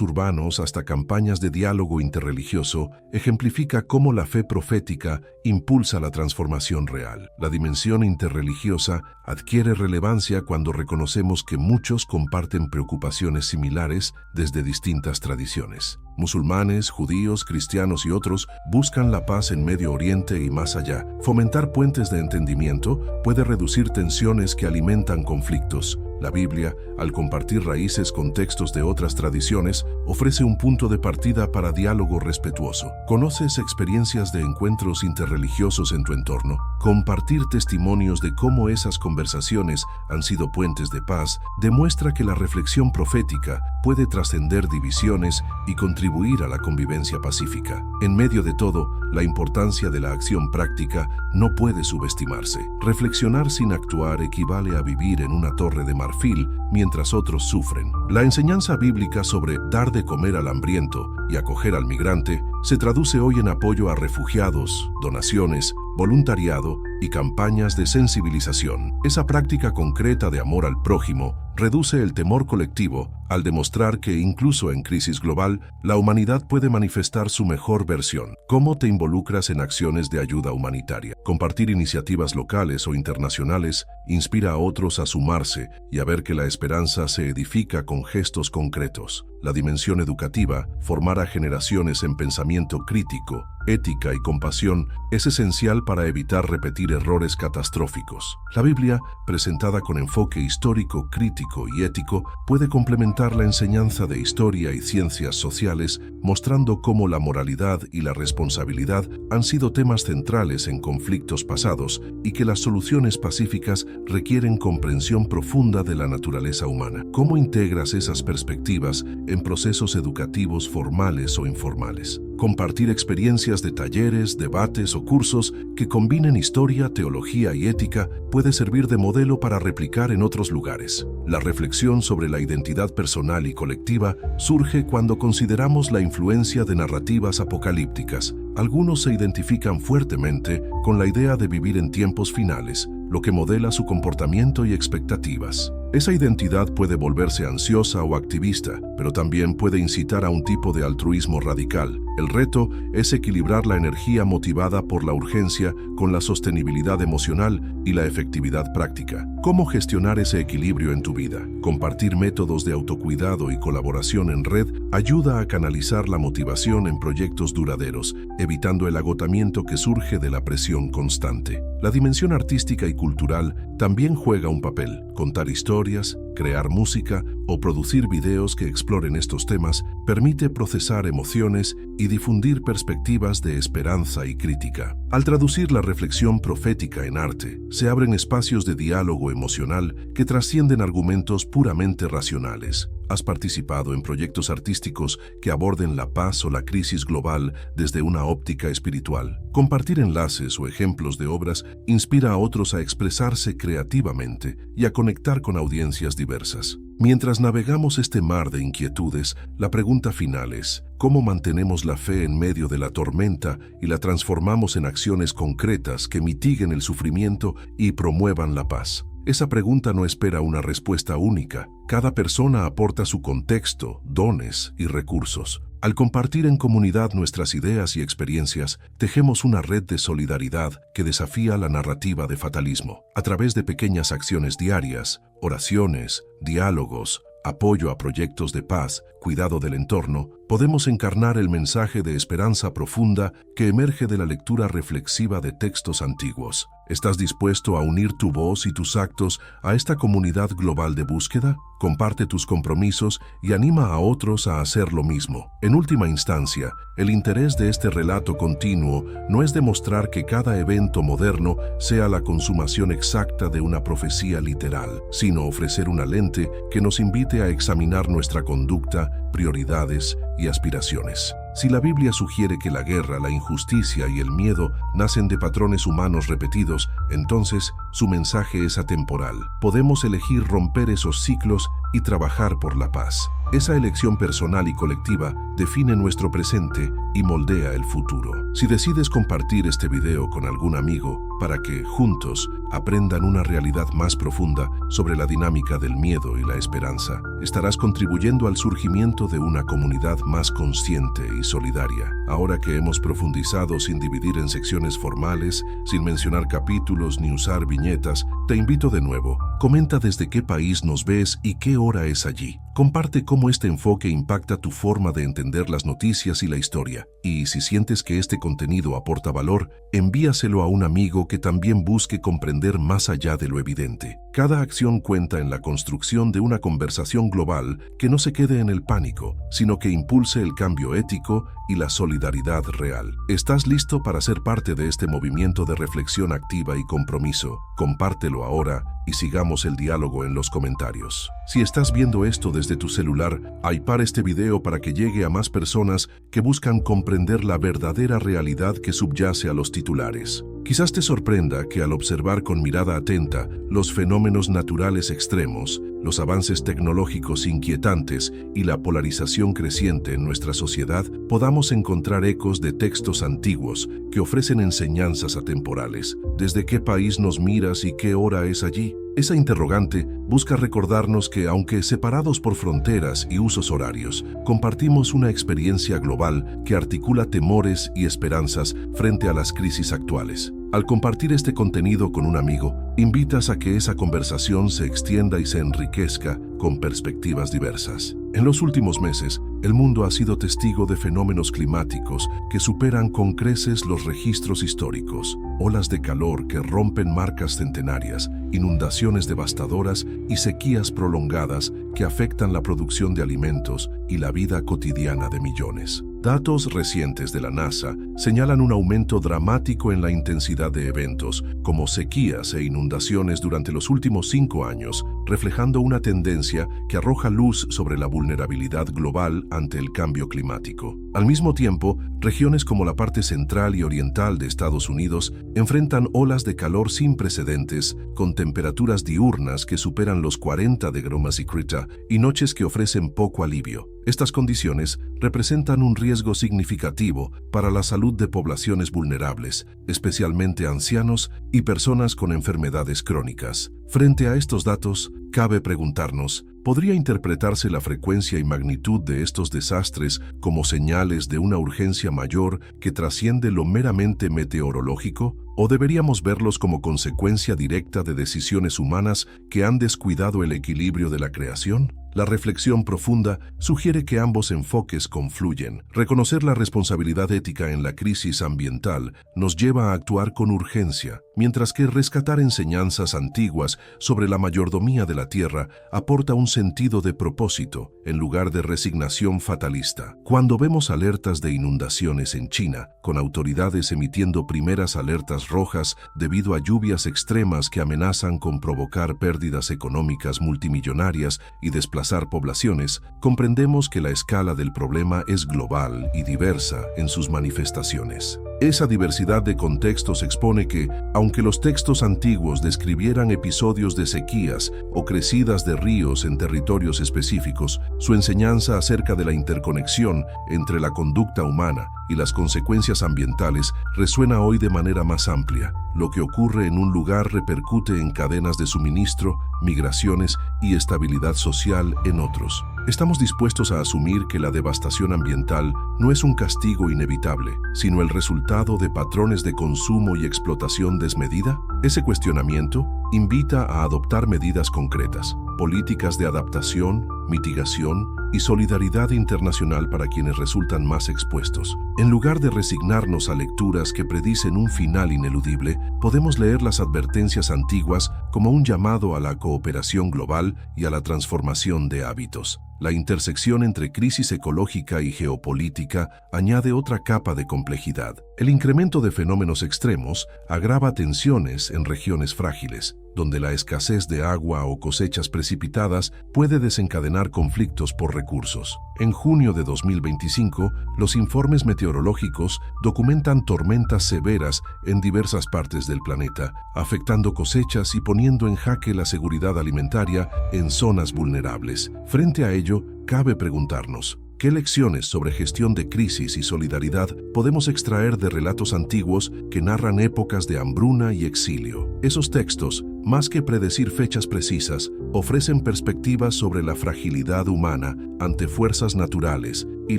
urbanos hasta campañas de diálogo interreligioso, ejemplifica cómo la fe profética impulsa la transformación real. La dimensión interreligiosa adquiere relevancia cuando reconocemos que muchos comparten preocupaciones similares desde distintas tradiciones. Musulmanes, judíos, cristianos y otros buscan la paz en Medio Oriente y más allá. Fomentar puentes de entendimiento puede reducir tensiones que alimentan conflictos. La Biblia, al compartir raíces con textos de otras tradiciones, ofrece un punto de partida para diálogo respetuoso. ¿Conoces experiencias de encuentros interreligiosos en tu entorno? Compartir testimonios de cómo esas conversaciones han sido puentes de paz demuestra que la reflexión profética puede trascender divisiones y contribuir a la convivencia pacífica. En medio de todo, la importancia de la acción práctica no puede subestimarse. Reflexionar sin actuar equivale a vivir en una torre de marfil mientras otros sufren. La enseñanza bíblica sobre dar de comer al hambriento y acoger al migrante se traduce hoy en apoyo a refugiados, donaciones, voluntariado y campañas de sensibilización. Esa práctica concreta de amor al prójimo reduce el temor colectivo al demostrar que incluso en crisis global, la humanidad puede manifestar su mejor versión. ¿Cómo te involucras en acciones de ayuda humanitaria? Compartir iniciativas locales o internacionales inspira a otros a sumarse y a ver que la esperanza se edifica con gestos concretos. La dimensión educativa, formar a generaciones en pensamiento crítico, ética y compasión, es esencial para evitar repetir errores catastróficos. La Biblia, presentada con enfoque histórico, crítico y ético, puede complementar la enseñanza de historia y ciencias sociales, mostrando cómo la moralidad y la responsabilidad han sido temas centrales en conflictos pasados y que las soluciones pacíficas requieren comprensión profunda de la naturaleza humana. ¿Cómo integras esas perspectivas en procesos educativos formales o informales? Compartir experiencias de talleres, debates o cursos que combinen historia, teología y ética puede servir de modelo para replicar en otros lugares. La reflexión sobre la identidad personal y colectiva surge cuando consideramos la influencia de narrativas apocalípticas. Algunos se identifican fuertemente con la idea de vivir en tiempos finales, lo que modela su comportamiento y expectativas. Esa identidad puede volverse ansiosa o activista, pero también puede incitar a un tipo de altruismo radical. El reto es equilibrar la energía motivada por la urgencia con la sostenibilidad emocional y la efectividad práctica. ¿Cómo gestionar ese equilibrio en tu vida? Compartir métodos de autocuidado y colaboración en red ayuda a canalizar la motivación en proyectos duraderos, evitando el agotamiento que surge de la presión constante. La dimensión artística y cultural también juega un papel. Contar historias, crear música o producir videos que exploren estos temas permite procesar emociones y difundir perspectivas de esperanza y crítica. Al traducir la reflexión profética en arte, se abren espacios de diálogo emocional que trascienden argumentos puramente racionales. ¿Has participado en proyectos artísticos que aborden la paz o la crisis global desde una óptica espiritual? Compartir enlaces o ejemplos de obras inspira a otros a expresarse creativamente y a conectar con audiencias diversas. Mientras navegamos este mar de inquietudes, la pregunta final es, ¿cómo mantenemos la fe en medio de la tormenta y la transformamos en acciones concretas que mitiguen el sufrimiento y promuevan la paz? Esa pregunta no espera una respuesta única. Cada persona aporta su contexto, dones y recursos. Al compartir en comunidad nuestras ideas y experiencias, tejemos una red de solidaridad que desafía la narrativa de fatalismo. A través de pequeñas acciones diarias, oraciones, diálogos, apoyo a proyectos de paz, cuidado del entorno, podemos encarnar el mensaje de esperanza profunda que emerge de la lectura reflexiva de textos antiguos. ¿Estás dispuesto a unir tu voz y tus actos a esta comunidad global de búsqueda? Comparte tus compromisos y anima a otros a hacer lo mismo. En última instancia, el interés de este relato continuo no es demostrar que cada evento moderno sea la consumación exacta de una profecía literal, sino ofrecer una lente que nos invite a examinar nuestra conducta, prioridades y aspiraciones. Si la Biblia sugiere que la guerra, la injusticia y el miedo nacen de patrones humanos repetidos, entonces su mensaje es atemporal. Podemos elegir romper esos ciclos y trabajar por la paz. Esa elección personal y colectiva define nuestro presente y moldea el futuro. Si decides compartir este video con algún amigo para que, juntos, aprendan una realidad más profunda sobre la dinámica del miedo y la esperanza, estarás contribuyendo al surgimiento de una comunidad más consciente y solidaria. Ahora que hemos profundizado sin dividir en secciones formales, sin mencionar capítulos ni usar viñetas, te invito de nuevo. Comenta desde qué país nos ves y qué hora es allí. Comparte cómo este enfoque impacta tu forma de entender las noticias y la historia. Y si sientes que este contenido aporta valor, envíaselo a un amigo que también busque comprender más allá de lo evidente. Cada acción cuenta en la construcción de una conversación global que no se quede en el pánico, sino que impulse el cambio ético y la solidaridad real. ¿Estás listo para ser parte de este movimiento de reflexión activa y compromiso? Compártelo ahora y sigamos el diálogo en los comentarios. Si estás viendo esto desde tu celular, iPar este video para que llegue a más personas que buscan comprender la verdadera realidad que subyace a los titulares. Quizás te sorprenda que al observar con mirada atenta los fenómenos naturales extremos, los avances tecnológicos inquietantes y la polarización creciente en nuestra sociedad, podamos encontrar ecos de textos antiguos que ofrecen enseñanzas atemporales. ¿Desde qué país nos miras y qué hora es allí? Esa interrogante busca recordarnos que, aunque separados por fronteras y usos horarios, compartimos una experiencia global que articula temores y esperanzas frente a las crisis actuales. Al compartir este contenido con un amigo, invitas a que esa conversación se extienda y se enriquezca con perspectivas diversas. En los últimos meses, el mundo ha sido testigo de fenómenos climáticos que superan con creces los registros históricos, olas de calor que rompen marcas centenarias, inundaciones devastadoras y sequías prolongadas que afectan la producción de alimentos y la vida cotidiana de millones. Datos recientes de la NASA señalan un aumento dramático en la intensidad de eventos, como sequías e inundaciones durante los últimos 5 años, reflejando una tendencia que arroja luz sobre la vulnerabilidad global ante el cambio climático. Al mismo tiempo, regiones como la parte central y oriental de Estados Unidos enfrentan olas de calor sin precedentes, con temperaturas diurnas que superan los 40 de Gromacicrita y noches que ofrecen poco alivio. Estas condiciones representan un riesgo significativo para la salud de poblaciones vulnerables, especialmente ancianos y personas con enfermedades crónicas. Frente a estos datos, cabe preguntarnos, ¿podría interpretarse la frecuencia y magnitud de estos desastres como señales de una urgencia mayor que trasciende lo meramente meteorológico? ¿O deberíamos verlos como consecuencia directa de decisiones humanas que han descuidado el equilibrio de la creación? La reflexión profunda sugiere que ambos enfoques confluyen. Reconocer la responsabilidad ética en la crisis ambiental nos lleva a actuar con urgencia, mientras que rescatar enseñanzas antiguas sobre la mayordomía de la tierra aporta un sentido de propósito, en lugar de resignación fatalista. Cuando vemos alertas de inundaciones en China, con autoridades emitiendo primeras alertas rojas debido a lluvias extremas que amenazan con provocar pérdidas económicas multimillonarias y desplazar poblaciones, comprendemos que la escala del problema es global y diversa en sus manifestaciones. Esa diversidad de contextos expone que, aunque los textos antiguos describieran episodios de sequías o crecidas de ríos en territorios específicos, su enseñanza acerca de la interconexión entre la conducta humana y las consecuencias ambientales resuena hoy de manera más amplia. Lo que ocurre en un lugar repercute en cadenas de suministro, migraciones y estabilidad social en otros. ¿Estamos dispuestos a asumir que la devastación ambiental no es un castigo inevitable, sino el resultado de patrones de consumo y explotación desmedida? Ese cuestionamiento invita a adoptar medidas concretas, políticas de adaptación, mitigación y solidaridad internacional para quienes resultan más expuestos. En lugar de resignarnos a lecturas que predicen un final ineludible, podemos leer las advertencias antiguas como un llamado a la cooperación global y a la transformación de hábitos. La intersección entre crisis ecológica y geopolítica añade otra capa de complejidad. El incremento de fenómenos extremos agrava tensiones en regiones frágiles, donde la escasez de agua o cosechas precipitadas puede desencadenar conflictos por recursos. En junio de 2025, los informes meteorológicos documentan tormentas severas en diversas partes del planeta, afectando cosechas y poniendo en jaque la seguridad alimentaria en zonas vulnerables. Frente a ello, cabe preguntarnos, ¿qué lecciones sobre gestión de crisis y solidaridad podemos extraer de relatos antiguos que narran épocas de hambruna y exilio? Esos textos, más que predecir fechas precisas, ofrecen perspectivas sobre la fragilidad humana ante fuerzas naturales y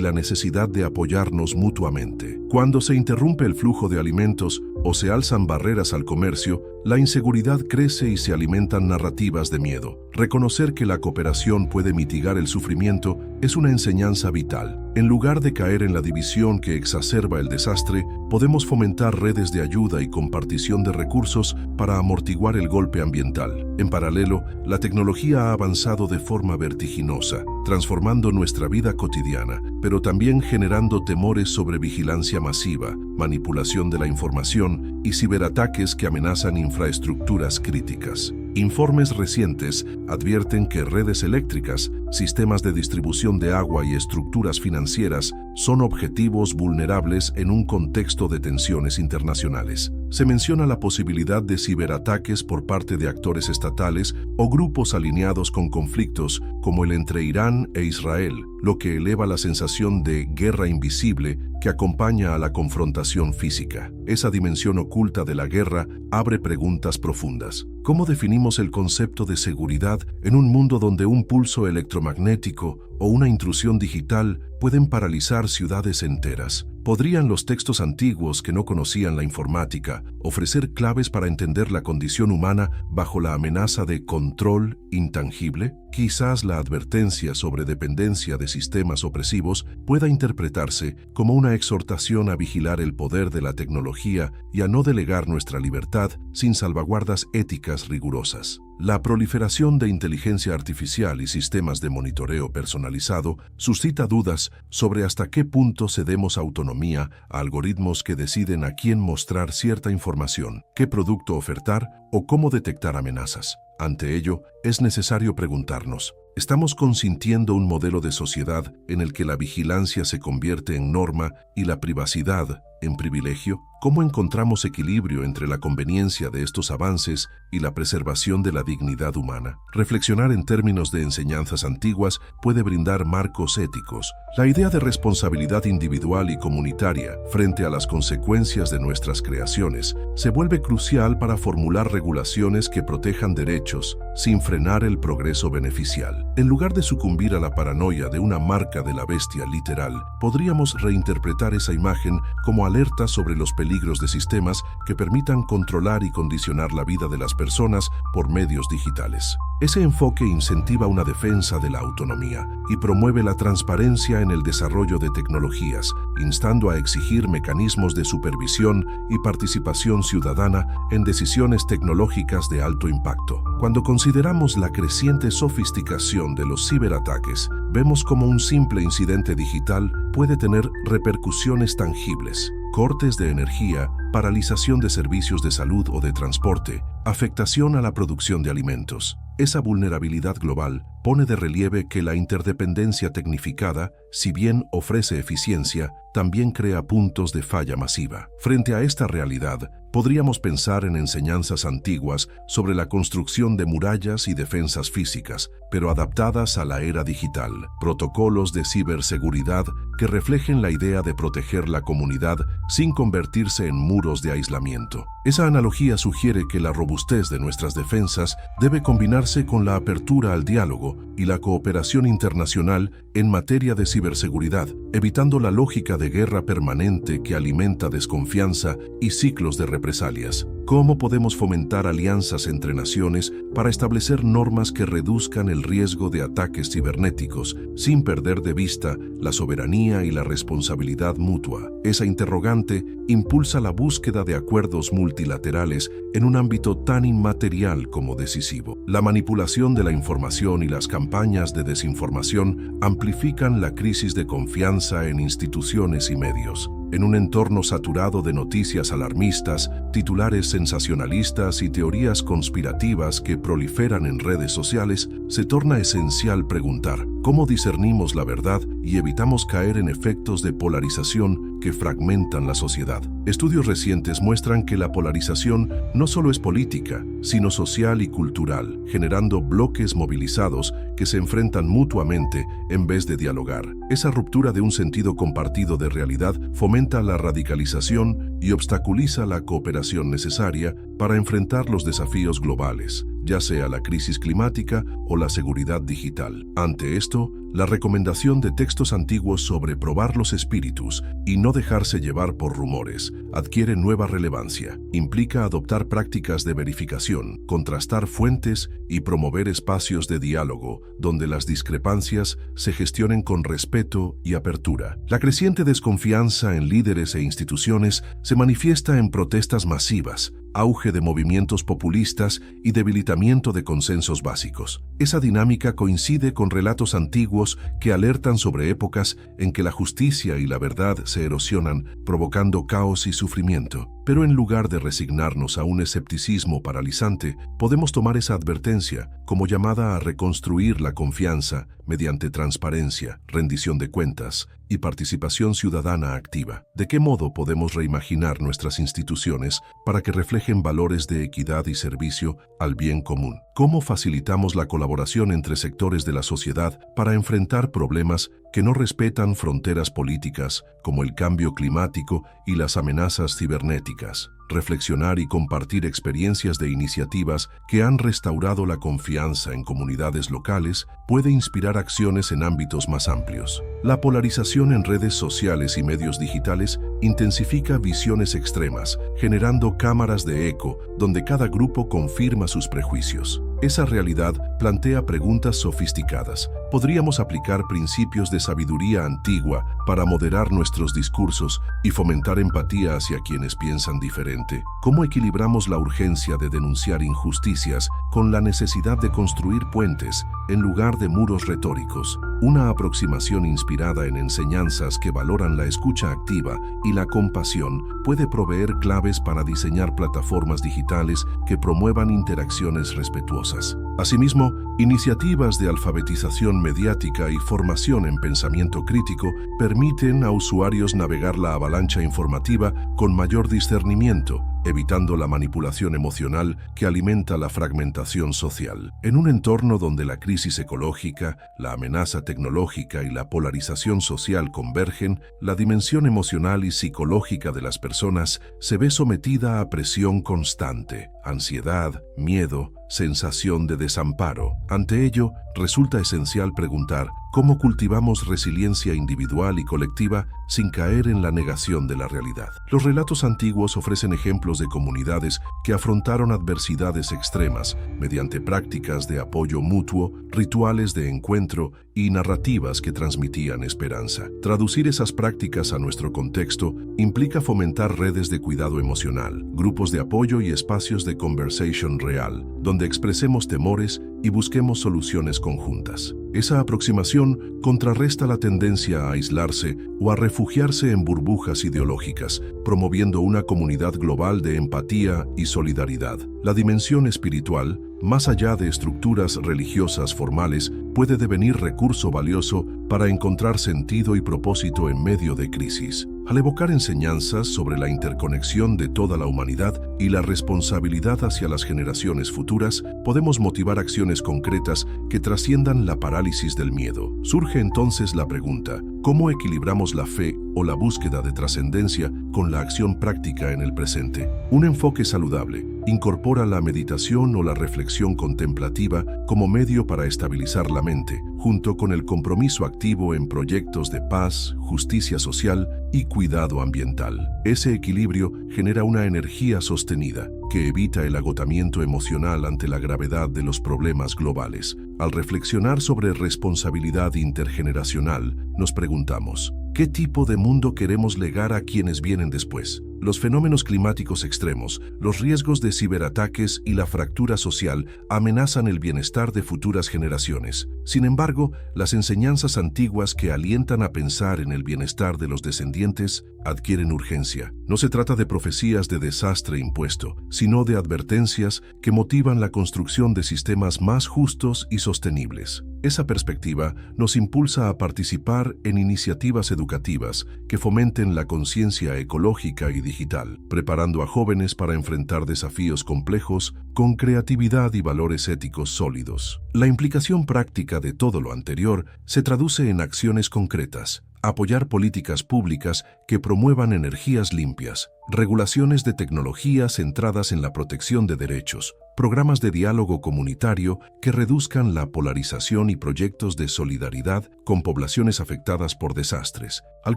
la necesidad de apoyarnos mutuamente. Cuando se interrumpe el flujo de alimentos o se alzan barreras al comercio, la inseguridad crece y se alimentan narrativas de miedo. Reconocer que la cooperación puede mitigar el sufrimiento es una enseñanza vital. En lugar de caer en la división que exacerba el desastre, podemos fomentar redes de ayuda y compartición de recursos para amortiguar el golpe ambiental. En paralelo, la tecnología ha avanzado de forma vertiginosa, transformando nuestra vida cotidiana, pero también generando temores sobre vigilancia masiva, manipulación de la información y ciberataques que amenazan infraestructuras críticas. Informes recientes advierten que redes eléctricas, sistemas de distribución de agua y estructuras financieras son objetivos vulnerables en un contexto de tensiones internacionales. Se menciona la posibilidad de ciberataques por parte de actores estatales o grupos alineados con conflictos como el entre Irán e Israel, lo que eleva la sensación de guerra invisible que acompaña a la confrontación física. Esa dimensión oculta de la guerra abre preguntas profundas. ¿Cómo definimos el concepto de seguridad en un mundo donde un pulso electromagnético o una intrusión digital pueden paralizar ciudades enteras? ¿Podrían los textos antiguos que no conocían la informática ofrecer claves para entender la condición humana bajo la amenaza de control intangible? Quizás la advertencia sobre dependencia de sistemas opresivos pueda interpretarse como una exhortación a vigilar el poder de la tecnología y a no delegar nuestra libertad sin salvaguardas éticas rigurosas. La proliferación de inteligencia artificial y sistemas de monitoreo personalizado suscita dudas sobre hasta qué punto cedemos autonomía a algoritmos que deciden a quién mostrar cierta información, qué producto ofertar o cómo detectar amenazas. Ante ello, es necesario preguntarnos, ¿estamos consintiendo un modelo de sociedad en el que la vigilancia se convierte en norma y la privacidad en privilegio? ¿Cómo encontramos equilibrio entre la conveniencia de estos avances y la preservación de la dignidad humana? Reflexionar en términos de enseñanzas antiguas puede brindar marcos éticos. La idea de responsabilidad individual y comunitaria frente a las consecuencias de nuestras creaciones se vuelve crucial para formular regulaciones que protejan derechos sin frenar el progreso beneficial. En lugar de sucumbir a la paranoia de una marca de la bestia literal, podríamos reinterpretar esa imagen como alerta sobre los peligros de sistemas que permitan controlar y condicionar la vida de las personas por medios digitales. Ese enfoque incentiva una defensa de la autonomía y promueve la transparencia en el desarrollo de tecnologías, instando a exigir mecanismos de supervisión y participación ciudadana en decisiones tecnológicas de alto impacto. Cuando consideramos la creciente sofisticación de los ciberataques, vemos cómo un simple incidente digital puede tener repercusiones tangibles. Cortes de energía, paralización de servicios de salud o de transporte, afectación a la producción de alimentos. Esa vulnerabilidad global pone de relieve que la interdependencia tecnificada, si bien ofrece eficiencia, también crea puntos de falla masiva. Frente a esta realidad, podríamos pensar en enseñanzas antiguas sobre la construcción de murallas y defensas físicas, pero adaptadas a la era digital, protocolos de ciberseguridad que reflejen la idea de proteger la comunidad sin convertirse en muros de aislamiento. Esa analogía sugiere que la robustez de nuestras defensas debe combinarse con la apertura al diálogo y la cooperación internacional en materia de ciberseguridad, evitando la lógica de guerra permanente que alimenta desconfianza y ciclos de represalias. ¿Cómo podemos fomentar alianzas entre naciones para establecer normas que reduzcan el riesgo de ataques cibernéticos, sin perder de vista la soberanía y la responsabilidad mutua? Esa interrogante impulsa la búsqueda de acuerdos multilaterales en un ámbito tan inmaterial como decisivo. La manipulación de la información y las campañas de desinformación amplifican la crisis de confianza en instituciones y medios. En un entorno saturado de noticias alarmistas, titulares sensacionalistas y teorías conspirativas que proliferan en redes sociales, se torna esencial preguntar cómo discernimos la verdad y evitamos caer en efectos de polarización que fragmentan la sociedad. Estudios recientes muestran que la polarización no solo es política, sino social y cultural, generando bloques movilizados que se enfrentan mutuamente en vez de dialogar. Esa ruptura de un sentido compartido de realidad fomenta la radicalización y obstaculiza la cooperación necesaria para enfrentar los desafíos globales, ya sea la crisis climática o la seguridad digital. Ante esto, la recomendación de textos antiguos sobre probar los espíritus y no dejarse llevar por rumores adquiere nueva relevancia. Implica adoptar prácticas de verificación, contrastar fuentes y promover espacios de diálogo donde las discrepancias se gestionen con respeto y apertura. La creciente desconfianza en líderes e instituciones se manifiesta en protestas masivas, auge de movimientos populistas y debilitamiento de consensos básicos. Esa dinámica coincide con relatos antiguos que alertan sobre épocas en que la justicia y la verdad se erosionan, provocando caos y sufrimiento. Pero en lugar de resignarnos a un escepticismo paralizante, podemos tomar esa advertencia como llamada a reconstruir la confianza mediante transparencia, rendición de cuentas y participación ciudadana activa. ¿De qué modo podemos reimaginar nuestras instituciones para que reflejen valores de equidad y servicio al bien común? ¿Cómo facilitamos la colaboración entre sectores de la sociedad para enfrentar problemas que no respetan fronteras políticas, como el cambio climático y las amenazas cibernéticas? Reflexionar y compartir experiencias de iniciativas que han restaurado la confianza en comunidades locales puede inspirar acciones en ámbitos más amplios. La polarización en redes sociales y medios digitales intensifica visiones extremas, generando cámaras de eco donde cada grupo confirma sus prejuicios. Esa realidad plantea preguntas sofisticadas. ¿Podríamos aplicar principios de sabiduría antigua para moderar nuestros discursos y fomentar empatía hacia quienes piensan diferente? ¿Cómo equilibramos la urgencia de denunciar injusticias con la necesidad de construir puentes en lugar de muros retóricos? Una aproximación inspirada en enseñanzas que valoran la escucha activa y la compasión puede proveer claves para diseñar plataformas digitales que promuevan interacciones respetuosas. Asimismo, iniciativas de alfabetización mediática y formación en pensamiento crítico permiten a usuarios navegar la avalancha informativa con mayor discernimiento, evitando la manipulación emocional que alimenta la fragmentación social. En un entorno donde la crisis ecológica, la amenaza tecnológica y la polarización social convergen, la dimensión emocional y psicológica de las personas se ve sometida a presión constante, ansiedad, miedo, sensación de desamparo. Ante ello, resulta esencial preguntar cómo cultivamos resiliencia individual y colectiva sin caer en la negación de la realidad. Los relatos antiguos ofrecen ejemplos de comunidades que afrontaron adversidades extremas mediante prácticas de apoyo mutuo, rituales de encuentro y narrativas que transmitían esperanza. Traducir esas prácticas a nuestro contexto implica fomentar redes de cuidado emocional, grupos de apoyo y espacios de conversation real, donde expresemos temores y busquemos soluciones conjuntas. Esa aproximación contrarresta la tendencia a aislarse o a refugiarse en burbujas ideológicas, promoviendo una comunidad global de empatía y solidaridad. La dimensión espiritual, más allá de estructuras religiosas formales, puede devenir recurso valioso para encontrar sentido y propósito en medio de crisis. Al evocar enseñanzas sobre la interconexión de toda la humanidad y la responsabilidad hacia las generaciones futuras, podemos motivar acciones concretas que trasciendan la parálisis del miedo. Surge entonces la pregunta: ¿cómo equilibramos la fe o la búsqueda de trascendencia con la acción práctica en el presente? Un enfoque saludable incorpora la meditación o la reflexión contemplativa como medio para estabilizar la mente, junto con el compromiso activo en proyectos de paz, justicia social y cuidado ambiental. Ese equilibrio genera una energía sostenida que evita el agotamiento emocional ante la gravedad de los problemas globales. Al reflexionar sobre responsabilidad intergeneracional, nos preguntamos: ¿qué tipo de mundo queremos legar a quienes vienen después? Los fenómenos climáticos extremos, los riesgos de ciberataques y la fractura social amenazan el bienestar de futuras generaciones. Sin embargo, las enseñanzas antiguas que alientan a pensar en el bienestar de los descendientes adquieren urgencia. No se trata de profecías de desastre impuesto, sino de advertencias que motivan la construcción de sistemas más justos y sostenibles. Esa perspectiva nos impulsa a participar en iniciativas educativas que fomenten la conciencia ecológica y digital, preparando a jóvenes para enfrentar desafíos complejos con creatividad y valores éticos sólidos. La implicación práctica de todo lo anterior se traduce en acciones concretas: apoyar políticas públicas que promuevan energías limpias, regulaciones de tecnología centradas en la protección de derechos, programas de diálogo comunitario que reduzcan la polarización y proyectos de solidaridad con poblaciones afectadas por desastres. Al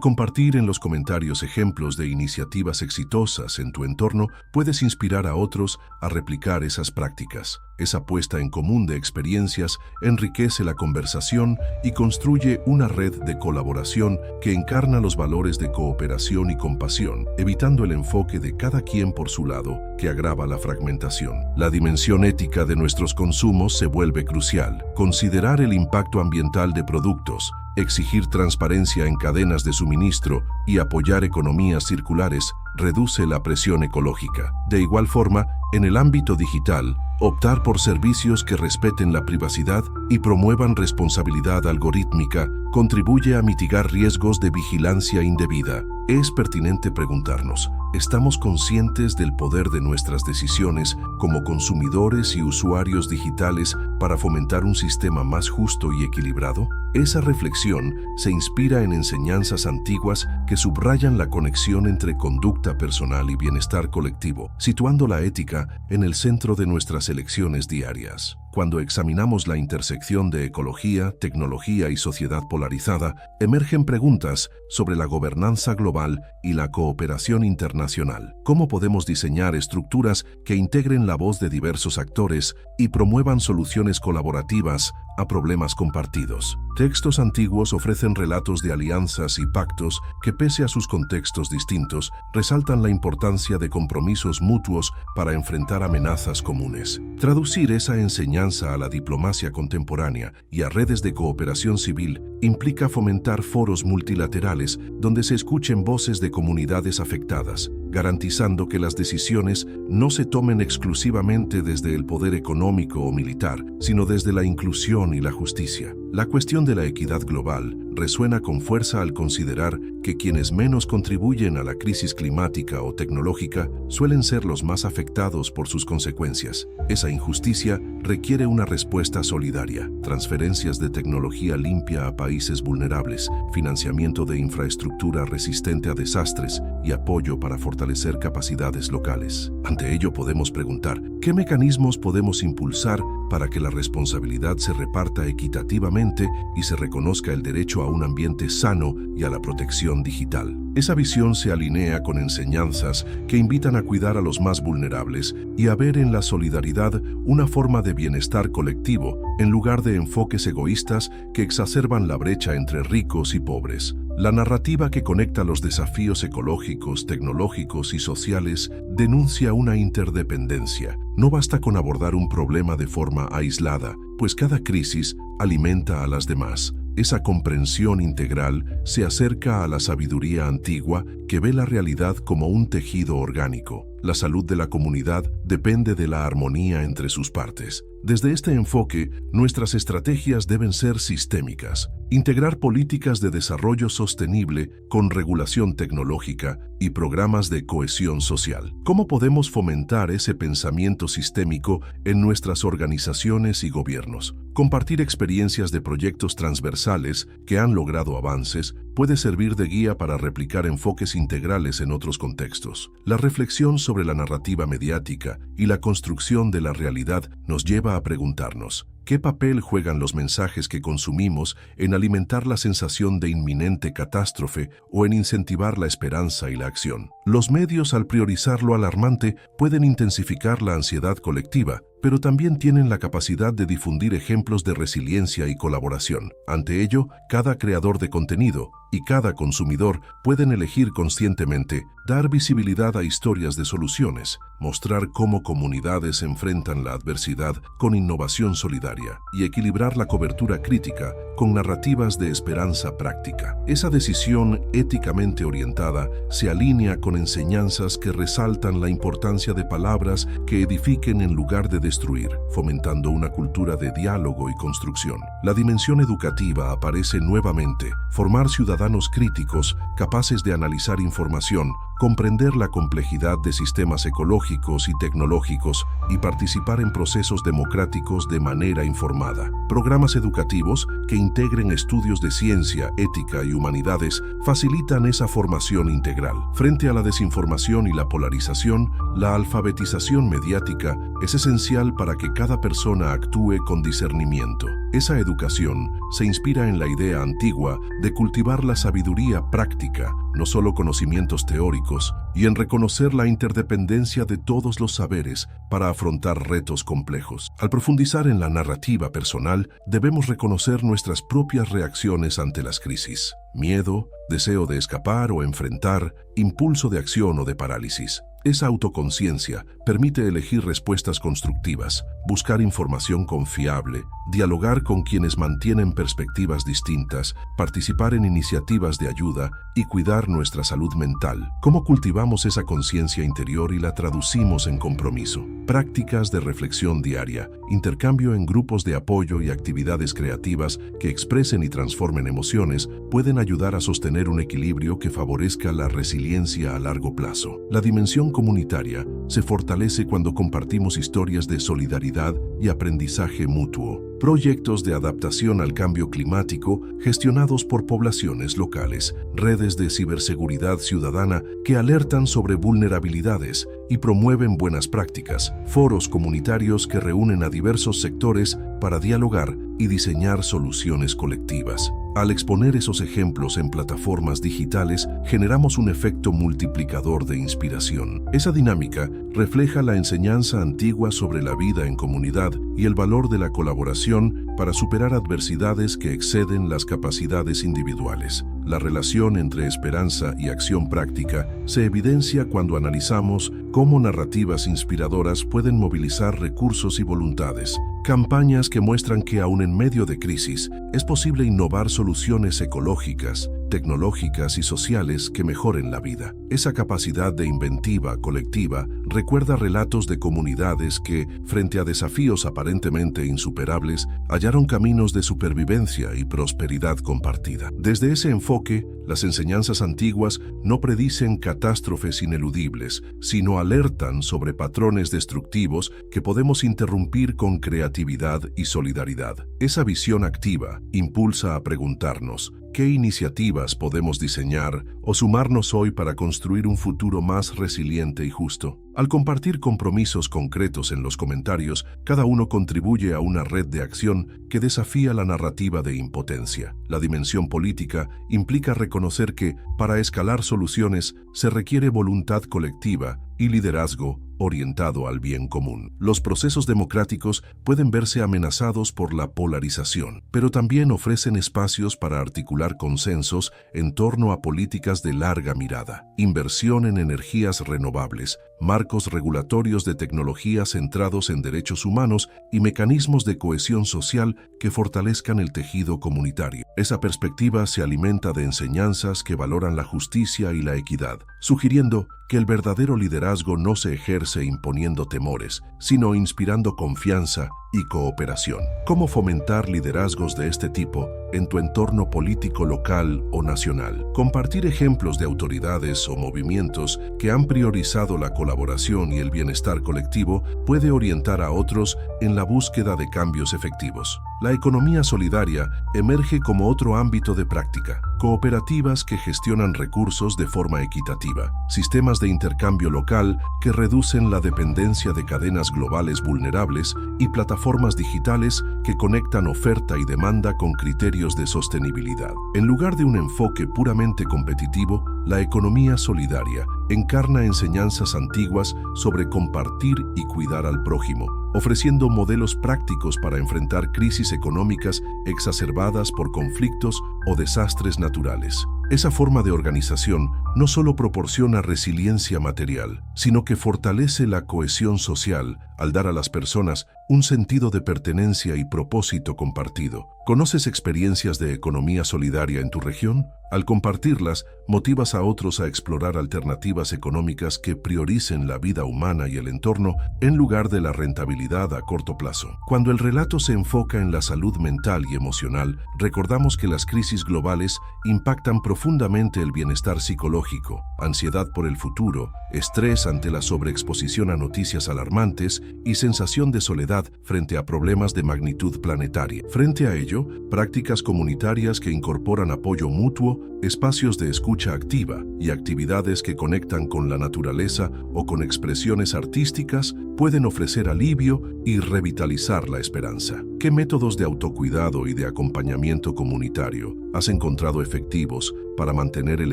compartir en los comentarios ejemplos de iniciativas exitosas en tu entorno, puedes inspirar a otros a replicar esas prácticas. Esa puesta en común de experiencias enriquece la conversación y construye una red de colaboración que encarna los valores de cooperación y compasión, evitando el enfoque de cada quien por su lado, que agrava la fragmentación. La dimensión ética de nuestros consumos se vuelve crucial. Considerar el impacto ambiental de productos, exigir transparencia en cadenas de suministro y apoyar economías circulares reduce la presión ecológica. De igual forma, en el ámbito digital, optar por servicios que respeten la privacidad y promuevan responsabilidad algorítmica contribuye a mitigar riesgos de vigilancia indebida. Es pertinente preguntarnos: ¿estamos conscientes del poder de nuestras decisiones como consumidores y usuarios digitales para fomentar un sistema más justo y equilibrado? Esa reflexión se inspira en enseñanzas antiguas que subrayan la conexión entre conducta personal y bienestar colectivo, situando la ética en el centro de nuestras elecciones diarias. Cuando examinamos la intersección de ecología, tecnología y sociedad polarizada, emergen preguntas sobre la gobernanza global y la cooperación internacional. ¿Cómo podemos diseñar estructuras que integren la voz de diversos actores y promuevan soluciones colaborativas a problemas compartidos? Textos antiguos ofrecen relatos de alianzas y pactos que, pese a sus contextos distintos, resaltan la importancia de compromisos mutuos para enfrentar amenazas comunes. Traducir esa enseñanza a la diplomacia contemporánea y a redes de cooperación civil implica fomentar foros multilaterales donde se escuchen voces de comunidades afectadas, garantizando que las decisiones no se tomen exclusivamente desde el poder económico o militar, sino desde la inclusión y la justicia. La cuestión de la equidad global resuena con fuerza al considerar que quienes menos contribuyen a la crisis climática o tecnológica suelen ser los más afectados por sus consecuencias. Esa injusticia requiere una respuesta solidaria: transferencias de tecnología limpia a países vulnerables, financiamiento de infraestructura resistente a desastres y apoyo para fortalecer capacidades locales. Ante ello podemos preguntar: ¿qué mecanismos podemos impulsar para que la responsabilidad se reparta equitativamente y se reconozca el derecho a un ambiente sano y a la protección digital? Esa visión se alinea con enseñanzas que invitan a cuidar a los más vulnerables y a ver en la solidaridad una forma de bienestar colectivo en lugar de enfoques egoístas que exacerban la brecha entre ricos y pobres. La narrativa que conecta los desafíos ecológicos, tecnológicos y sociales denuncia una interdependencia. No basta con abordar un problema de forma aislada, pues cada crisis alimenta a las demás. Esa comprensión integral se acerca a la sabiduría antigua que ve la realidad como un tejido orgánico. La salud de la comunidad depende de la armonía entre sus partes. Desde este enfoque, nuestras estrategias deben ser sistémicas. Integrar políticas de desarrollo sostenible con regulación tecnológica y programas de cohesión social. ¿Cómo podemos fomentar ese pensamiento sistémico en nuestras organizaciones y gobiernos? Compartir experiencias de proyectos transversales que han logrado avances puede servir de guía para replicar enfoques integrales en otros contextos. La reflexión sobre la narrativa mediática y la construcción de la realidad nos lleva a preguntarnos: ¿qué papel juegan los mensajes que consumimos en alimentar la sensación de inminente catástrofe o en incentivar la esperanza y la acción? Los medios, al priorizar lo alarmante, pueden intensificar la ansiedad colectiva, pero también tienen la capacidad de difundir ejemplos de resiliencia y colaboración. Ante ello, cada creador de contenido y cada consumidor pueden elegir conscientemente dar visibilidad a historias de soluciones, mostrar cómo comunidades enfrentan la adversidad con innovación solidaria y equilibrar la cobertura crítica con narrativas de esperanza práctica. Esa decisión éticamente orientada se alinea con enseñanzas que resaltan la importancia de palabras que edifiquen en lugar de destruir, fomentando una cultura de diálogo y construcción. La dimensión educativa aparece nuevamente: formar ciudadanos críticos, capaces de analizar información, comprender la complejidad de sistemas ecológicos y tecnológicos y participar en procesos democráticos de manera informada. Programas educativos que integren estudios de ciencia, ética y humanidades facilitan esa formación integral. Frente a la desinformación y la polarización, la alfabetización mediática es esencial para que cada persona actúe con discernimiento. Esa educación se inspira en la idea antigua de cultivar la sabiduría práctica, no solo conocimientos teóricos, y en reconocer la interdependencia de todos los saberes para afrontar retos complejos. Al profundizar en la narrativa personal, debemos reconocer nuestras propias reacciones ante las crisis: miedo, deseo de escapar o enfrentar, impulso de acción o de parálisis. Esa autoconciencia permite elegir respuestas constructivas, buscar información confiable, dialogar con quienes mantienen perspectivas distintas, participar en iniciativas de ayuda y cuidar nuestra salud mental. ¿Cómo cultivamos esa conciencia interior y la traducimos en compromiso? Prácticas de reflexión diaria, intercambio en grupos de apoyo y actividades creativas que expresen y transformen emociones pueden ayudar a sostener un equilibrio que favorezca la resiliencia a largo plazo. La dimensión comunitaria se fortalece cuando compartimos historias de solidaridad y aprendizaje mutuo. Proyectos de adaptación al cambio climático gestionados por poblaciones locales, redes de ciberseguridad ciudadana que alertan sobre vulnerabilidades y promueven buenas prácticas, foros comunitarios que reúnen a diversos sectores para dialogar y diseñar soluciones colectivas. Al exponer esos ejemplos en plataformas digitales, generamos un efecto multiplicador de inspiración. Esa dinámica refleja la enseñanza antigua sobre la vida en comunidad y el valor de la colaboración para superar adversidades que exceden las capacidades individuales. La relación entre esperanza y acción práctica se evidencia cuando analizamos cómo narrativas inspiradoras pueden movilizar recursos y voluntades. Campañas que muestran que aún en medio de crisis es posible innovar soluciones ecológicas, tecnológicas y sociales que mejoren la vida. Esa capacidad de inventiva colectiva recuerda relatos de comunidades que, frente a desafíos aparentemente insuperables, hallaron caminos de supervivencia y prosperidad compartida. Desde ese enfoque, las enseñanzas antiguas no predicen catástrofes ineludibles, sino alertan sobre patrones destructivos que podemos interrumpir con creatividad y solidaridad. Esa visión activa impulsa a preguntarnos: ¿Qué iniciativas podemos diseñar o sumarnos hoy para construir un futuro más resiliente y justo? Al compartir compromisos concretos en los comentarios, cada uno contribuye a una red de acción que desafía la narrativa de impotencia. La dimensión política implica reconocer que, para escalar soluciones, se requiere voluntad colectiva y liderazgo orientado al bien común. Los procesos democráticos pueden verse amenazados por la polarización, pero también ofrecen espacios para articular consensos en torno a políticas de larga mirada, inversión en energías renovables, marcos regulatorios de tecnología centrados en derechos humanos y mecanismos de cohesión social que fortalezcan el tejido comunitario. Esa perspectiva se alimenta de enseñanzas que valoran la justicia y la equidad, sugiriendo que el verdadero liderazgo no se ejerce imponiendo temores, sino inspirando confianza y cooperación. ¿Cómo fomentar liderazgos de este tipo en tu entorno político local o nacional? Compartir ejemplos de autoridades o movimientos que han priorizado la colaboración y el bienestar colectivo puede orientar a otros en la búsqueda de cambios efectivos. La economía solidaria emerge como otro ámbito de práctica. Cooperativas que gestionan recursos de forma equitativa, sistemas de intercambio local que reducen la dependencia de cadenas globales vulnerables y plataformas digitales que conectan oferta y demanda con criterios de sostenibilidad. En lugar de un enfoque puramente competitivo, la economía solidaria encarna enseñanzas antiguas sobre compartir y cuidar al prójimo, ofreciendo modelos prácticos para enfrentar crisis económicas exacerbadas por conflictos o desastres naturales. Esa forma de organización no solo proporciona resiliencia material, sino que fortalece la cohesión social al dar a las personas un sentido de pertenencia y propósito compartido. ¿Conoces experiencias de economía solidaria en tu región? Al compartirlas, motivas a otros a explorar alternativas económicas que prioricen la vida humana y el entorno en lugar de la rentabilidad a corto plazo. Cuando el relato se enfoca en la salud mental y emocional, recordamos que las crisis globales impactan profundamente el bienestar psicológico, ansiedad por el futuro, estrés ante la sobreexposición a noticias alarmantes y sensación de soledad frente a problemas de magnitud planetaria. Frente a ello, prácticas comunitarias que incorporan apoyo mutuo, espacios de escucha activa y actividades que conectan con la naturaleza o con expresiones artísticas pueden ofrecer alivio y revitalizar la esperanza. ¿Qué métodos de autocuidado y de acompañamiento comunitario has encontrado efectivos para mantener el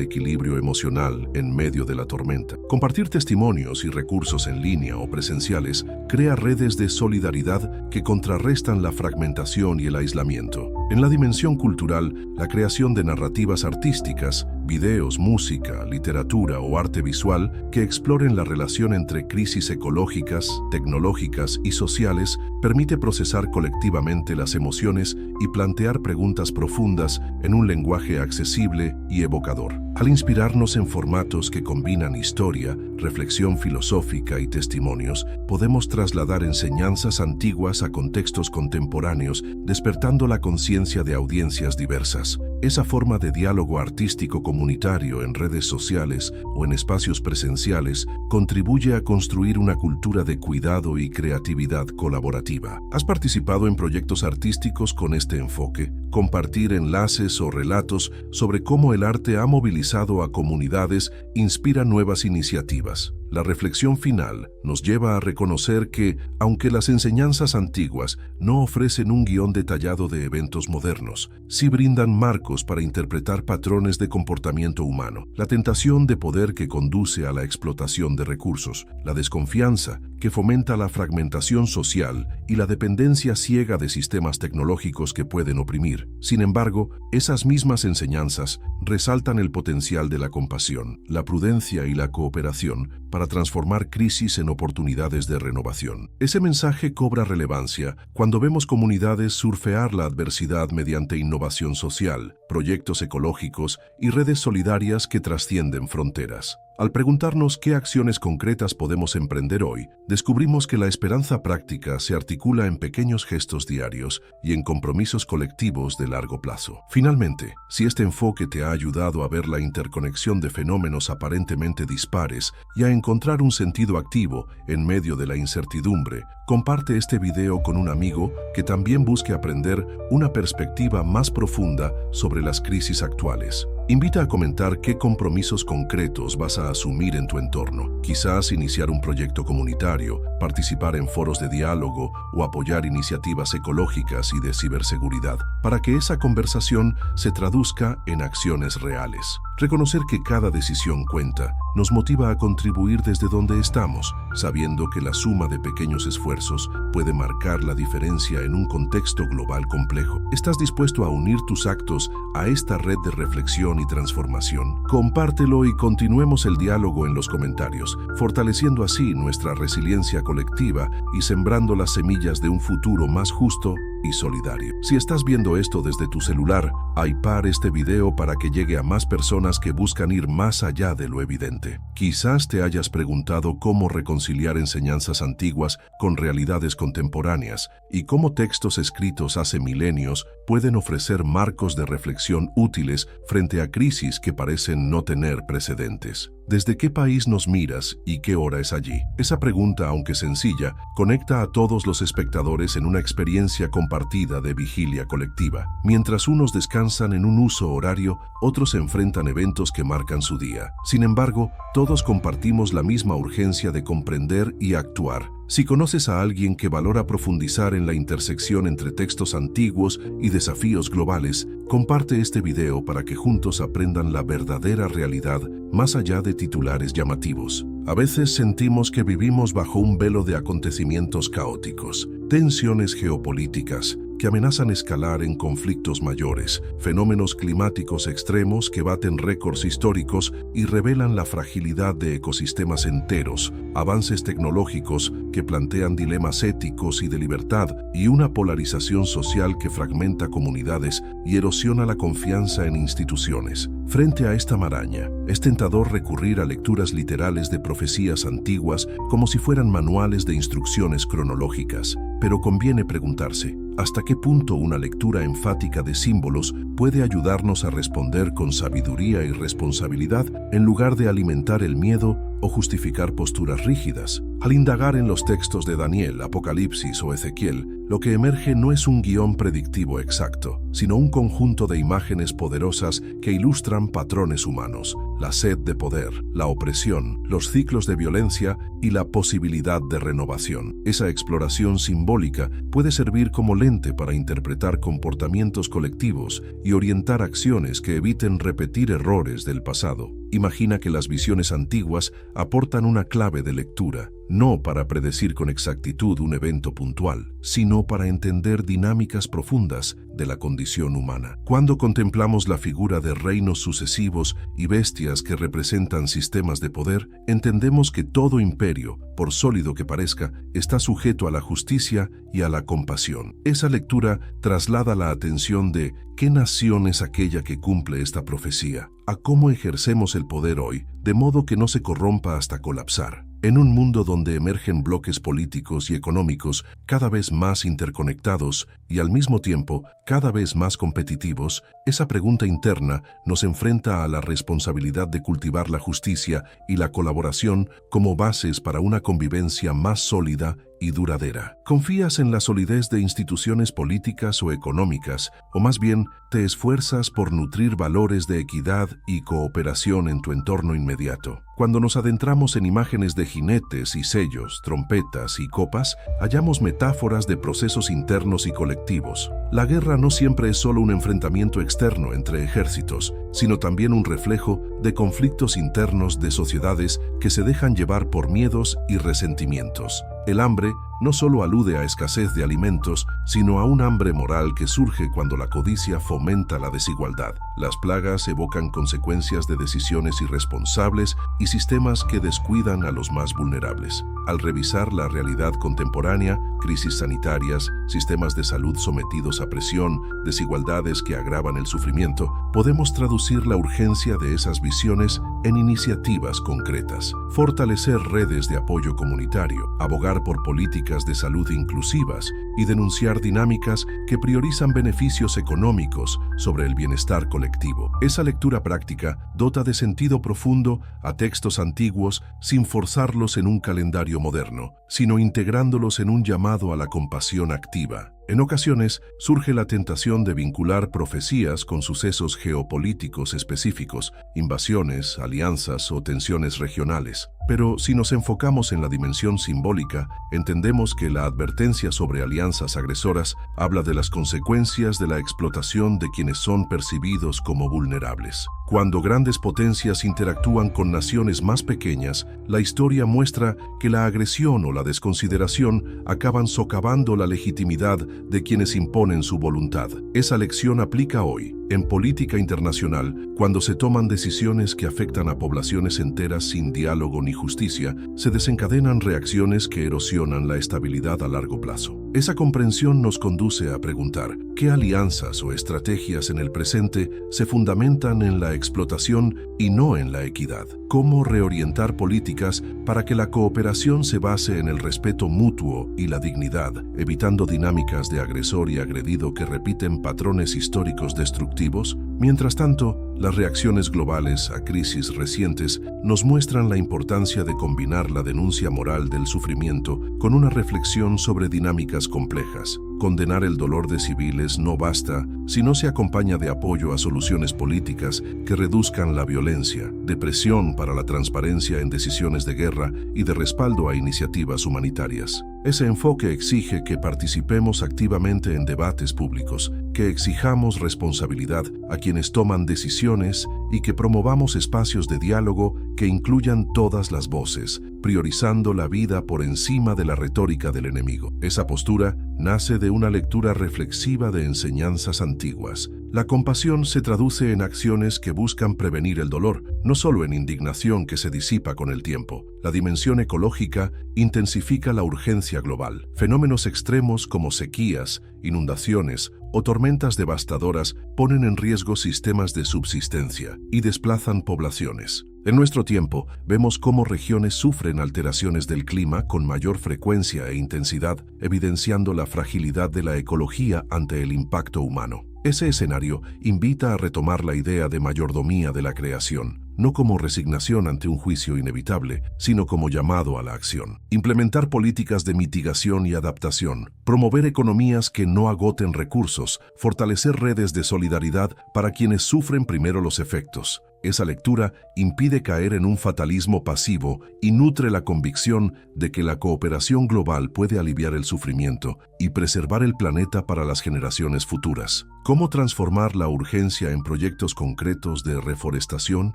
equilibrio emocional en medio de la tormenta? Compartir testimonios y recursos en línea o presenciales crea redes de solidaridad que contrarrestan la fragmentación y el aislamiento. En la dimensión cultural, la creación de narrativas artísticas, videos, música, literatura o arte visual que exploren la relación entre crisis ecológicas, tecnológicas y sociales permite procesar colectivamente las emociones y plantear preguntas profundas en un lenguaje accesible y evocador. Al inspirarnos en formatos que combinan historia, reflexión filosófica y testimonios, podemos trasladar enseñanzas antiguas a contextos contemporáneos, despertando la conciencia de audiencias diversas. Esa forma de diálogo artístico comunitario en redes sociales o en espacios presenciales contribuye a construir una cultura de cuidado y creatividad colaborativa. ¿Has participado en proyectos artísticos con este enfoque? Compartir enlaces o relatos sobre cómo el arte ha movilizado a comunidades inspira nuevas iniciativas. La reflexión final nos lleva a reconocer que, aunque las enseñanzas antiguas no ofrecen un guión detallado de eventos modernos, sí brindan marcos para interpretar patrones de comportamiento humano. La tentación de poder que conduce a la explotación de recursos, la desconfianza que fomenta la fragmentación social y la dependencia ciega de sistemas tecnológicos que pueden oprimir. Sin embargo, esas mismas enseñanzas resaltan el potencial de la compasión, la prudencia y la cooperación para transformar crisis en oportunidades de renovación. Ese mensaje cobra relevancia cuando vemos comunidades surfear la adversidad mediante innovación social, proyectos ecológicos y redes solidarias que trascienden fronteras. Al preguntarnos qué acciones concretas podemos emprender hoy, descubrimos que la esperanza práctica se articula en pequeños gestos diarios y en compromisos colectivos de largo plazo. Finalmente, si este enfoque te ha ayudado a ver la interconexión de fenómenos aparentemente dispares y a encontrar un sentido activo en medio de la incertidumbre, Comparte este video con un amigo que también busque aprender una perspectiva más profunda sobre las crisis actuales. Invita a comentar qué compromisos concretos vas a asumir en tu entorno. Quizás iniciar un proyecto comunitario, participar en foros de diálogo o apoyar iniciativas ecológicas y de ciberseguridad, para que esa conversación se traduzca en acciones reales. Reconocer que cada decisión cuenta nos motiva a contribuir desde donde estamos, sabiendo que la suma de pequeños esfuerzos puede marcar la diferencia en un contexto global complejo. ¿Estás dispuesto a unir tus actos a esta red de reflexión y transformación? Compártelo y continuemos el diálogo en los comentarios, fortaleciendo así nuestra resiliencia colectiva y sembrando las semillas de un futuro más justo y solidario. Si estás viendo esto desde tu celular, iPad este video para que llegue a más personas que buscan ir más allá de lo evidente. Quizás te hayas preguntado cómo reconciliar enseñanzas antiguas con realidades contemporáneas y cómo textos escritos hace milenios pueden ofrecer marcos de reflexión útiles frente a crisis que parecen no tener precedentes. ¿Desde qué país nos miras y qué hora es allí? Esa pregunta, aunque sencilla, conecta a todos los espectadores en una experiencia compartida de vigilia colectiva. Mientras unos descansan en un uso horario, otros enfrentan eventos que marcan su día. Sin embargo, todos compartimos la misma urgencia de comprender y actuar. Si conoces a alguien que valora profundizar en la intersección entre textos antiguos y desafíos globales, comparte este video para que juntos aprendan la verdadera realidad más allá de titulares llamativos. A veces sentimos que vivimos bajo un velo de acontecimientos caóticos, tensiones geopolíticas que amenazan escalar en conflictos mayores, fenómenos climáticos extremos que baten récords históricos y revelan la fragilidad de ecosistemas enteros, avances tecnológicos que plantean dilemas éticos y de libertad, y una polarización social que fragmenta comunidades y erosiona la confianza en instituciones. Frente a esta maraña, es tentador recurrir a lecturas literales de profecías antiguas como si fueran manuales de instrucciones cronológicas. Pero conviene preguntarse, ¿hasta qué punto una lectura enfática de símbolos puede ayudarnos a responder con sabiduría y responsabilidad en lugar de alimentar el miedo o justificar posturas rígidas? Al indagar en los textos de Daniel, Apocalipsis o Ezequiel, lo que emerge no es un guión predictivo exacto, sino un conjunto de imágenes poderosas que ilustran patrones humanos, la sed de poder, la opresión, los ciclos de violencia y la posibilidad de renovación. Esa exploración simbólica puede servir como lente para interpretar comportamientos colectivos y orientar acciones que eviten repetir errores del pasado. Imagina que las visiones antiguas aportan una clave de lectura, no para predecir con exactitud un evento puntual, sino para entender dinámicas profundas de la condición humana. Cuando contemplamos la figura de reinos sucesivos y bestias que representan sistemas de poder, entendemos que todo imperio, por sólido que parezca, está sujeto a la justicia y a la compasión. Esa lectura traslada la atención de ¿qué nación es aquella que cumple esta profecía? A cómo ejercemos el poder hoy, de modo que no se corrompa hasta colapsar. En un mundo donde emergen bloques políticos y económicos cada vez más interconectados y al mismo tiempo cada vez más competitivos, esa pregunta interna nos enfrenta a la responsabilidad de cultivar la justicia y la colaboración como bases para una convivencia más sólida y duradera. ¿Confías en la solidez de instituciones políticas o económicas, o más bien te esfuerzas por nutrir valores de equidad y cooperación en tu entorno inmediato? Cuando nos adentramos en imágenes de jinetes y sellos, trompetas y copas, hallamos metáforas de procesos internos y colectivos. La guerra no siempre es solo un enfrentamiento externo entre ejércitos, sino también un reflejo de conflictos internos de sociedades que se dejan llevar por miedos y resentimientos. El hambre no solo alude a escasez de alimentos, sino a un hambre moral que surge cuando la codicia fomenta la desigualdad. Las plagas evocan consecuencias de decisiones irresponsables y sistemas que descuidan a los más vulnerables. Al revisar la realidad contemporánea, crisis sanitarias, sistemas de salud sometidos a presión, desigualdades que agravan el sufrimiento, podemos traducir la urgencia de esas visiones en iniciativas concretas. Fortalecer redes de apoyo comunitario, abogar por políticas políticas de salud inclusivas y denunciar dinámicas que priorizan beneficios económicos sobre el bienestar colectivo. Esa lectura práctica dota de sentido profundo a textos antiguos sin forzarlos en un calendario moderno, sino integrándolos en un llamado a la compasión activa. En ocasiones surge la tentación de vincular profecías con sucesos geopolíticos específicos, invasiones, alianzas o tensiones regionales. Pero si nos enfocamos en la dimensión simbólica, entendemos que la advertencia sobre alianzas agresoras habla de las consecuencias de la explotación de quienes son percibidos como vulnerables. Cuando grandes potencias interactúan con naciones más pequeñas, la historia muestra que la agresión o la desconsideración acaban socavando la legitimidad de quienes imponen su voluntad. Esa lección aplica hoy, en política internacional, cuando se toman decisiones que afectan a poblaciones enteras sin diálogo ni justicia, se desencadenan reacciones que erosionan la estabilidad a largo plazo. Esa comprensión nos conduce a preguntar, ¿qué alianzas o estrategias en el presente se fundamentan en la explotación y no en la equidad? ¿Cómo reorientar políticas para que la cooperación se base en el respeto mutuo y la dignidad, evitando dinámicas de agresor y agredido que repiten patrones históricos destructivos? Mientras tanto, las reacciones globales a crisis recientes nos muestran la importancia de combinar la denuncia moral del sufrimiento con una reflexión sobre dinámicas complejas. Condenar el dolor de civiles no basta si no se acompaña de apoyo a soluciones políticas que reduzcan la violencia, de presión para la transparencia en decisiones de guerra y de respaldo a iniciativas humanitarias. Ese enfoque exige que participemos activamente en debates públicos, que exijamos responsabilidad a quienes toman decisiones y que promovamos espacios de diálogo que incluyan todas las voces, priorizando la vida por encima de la retórica del enemigo. Esa postura nace de una lectura reflexiva de enseñanzas antiguas. La compasión se traduce en acciones que buscan prevenir el dolor, no solo en indignación que se disipa con el tiempo. La dimensión ecológica intensifica la urgencia global. Fenómenos extremos como sequías, inundaciones o tormentas devastadoras ponen en riesgo sistemas de subsistencia y desplazan poblaciones. En nuestro tiempo, vemos cómo regiones sufren alteraciones del clima con mayor frecuencia e intensidad, evidenciando la fragilidad de la ecología ante el impacto humano. Ese escenario invita a retomar la idea de mayordomía de la creación, no como resignación ante un juicio inevitable, sino como llamado a la acción. Implementar políticas de mitigación y adaptación, promover economías que no agoten recursos, fortalecer redes de solidaridad para quienes sufren primero los efectos. Esa lectura impide caer en un fatalismo pasivo y nutre la convicción de que la cooperación global puede aliviar el sufrimiento y preservar el planeta para las generaciones futuras. ¿Cómo transformar la urgencia en proyectos concretos de reforestación,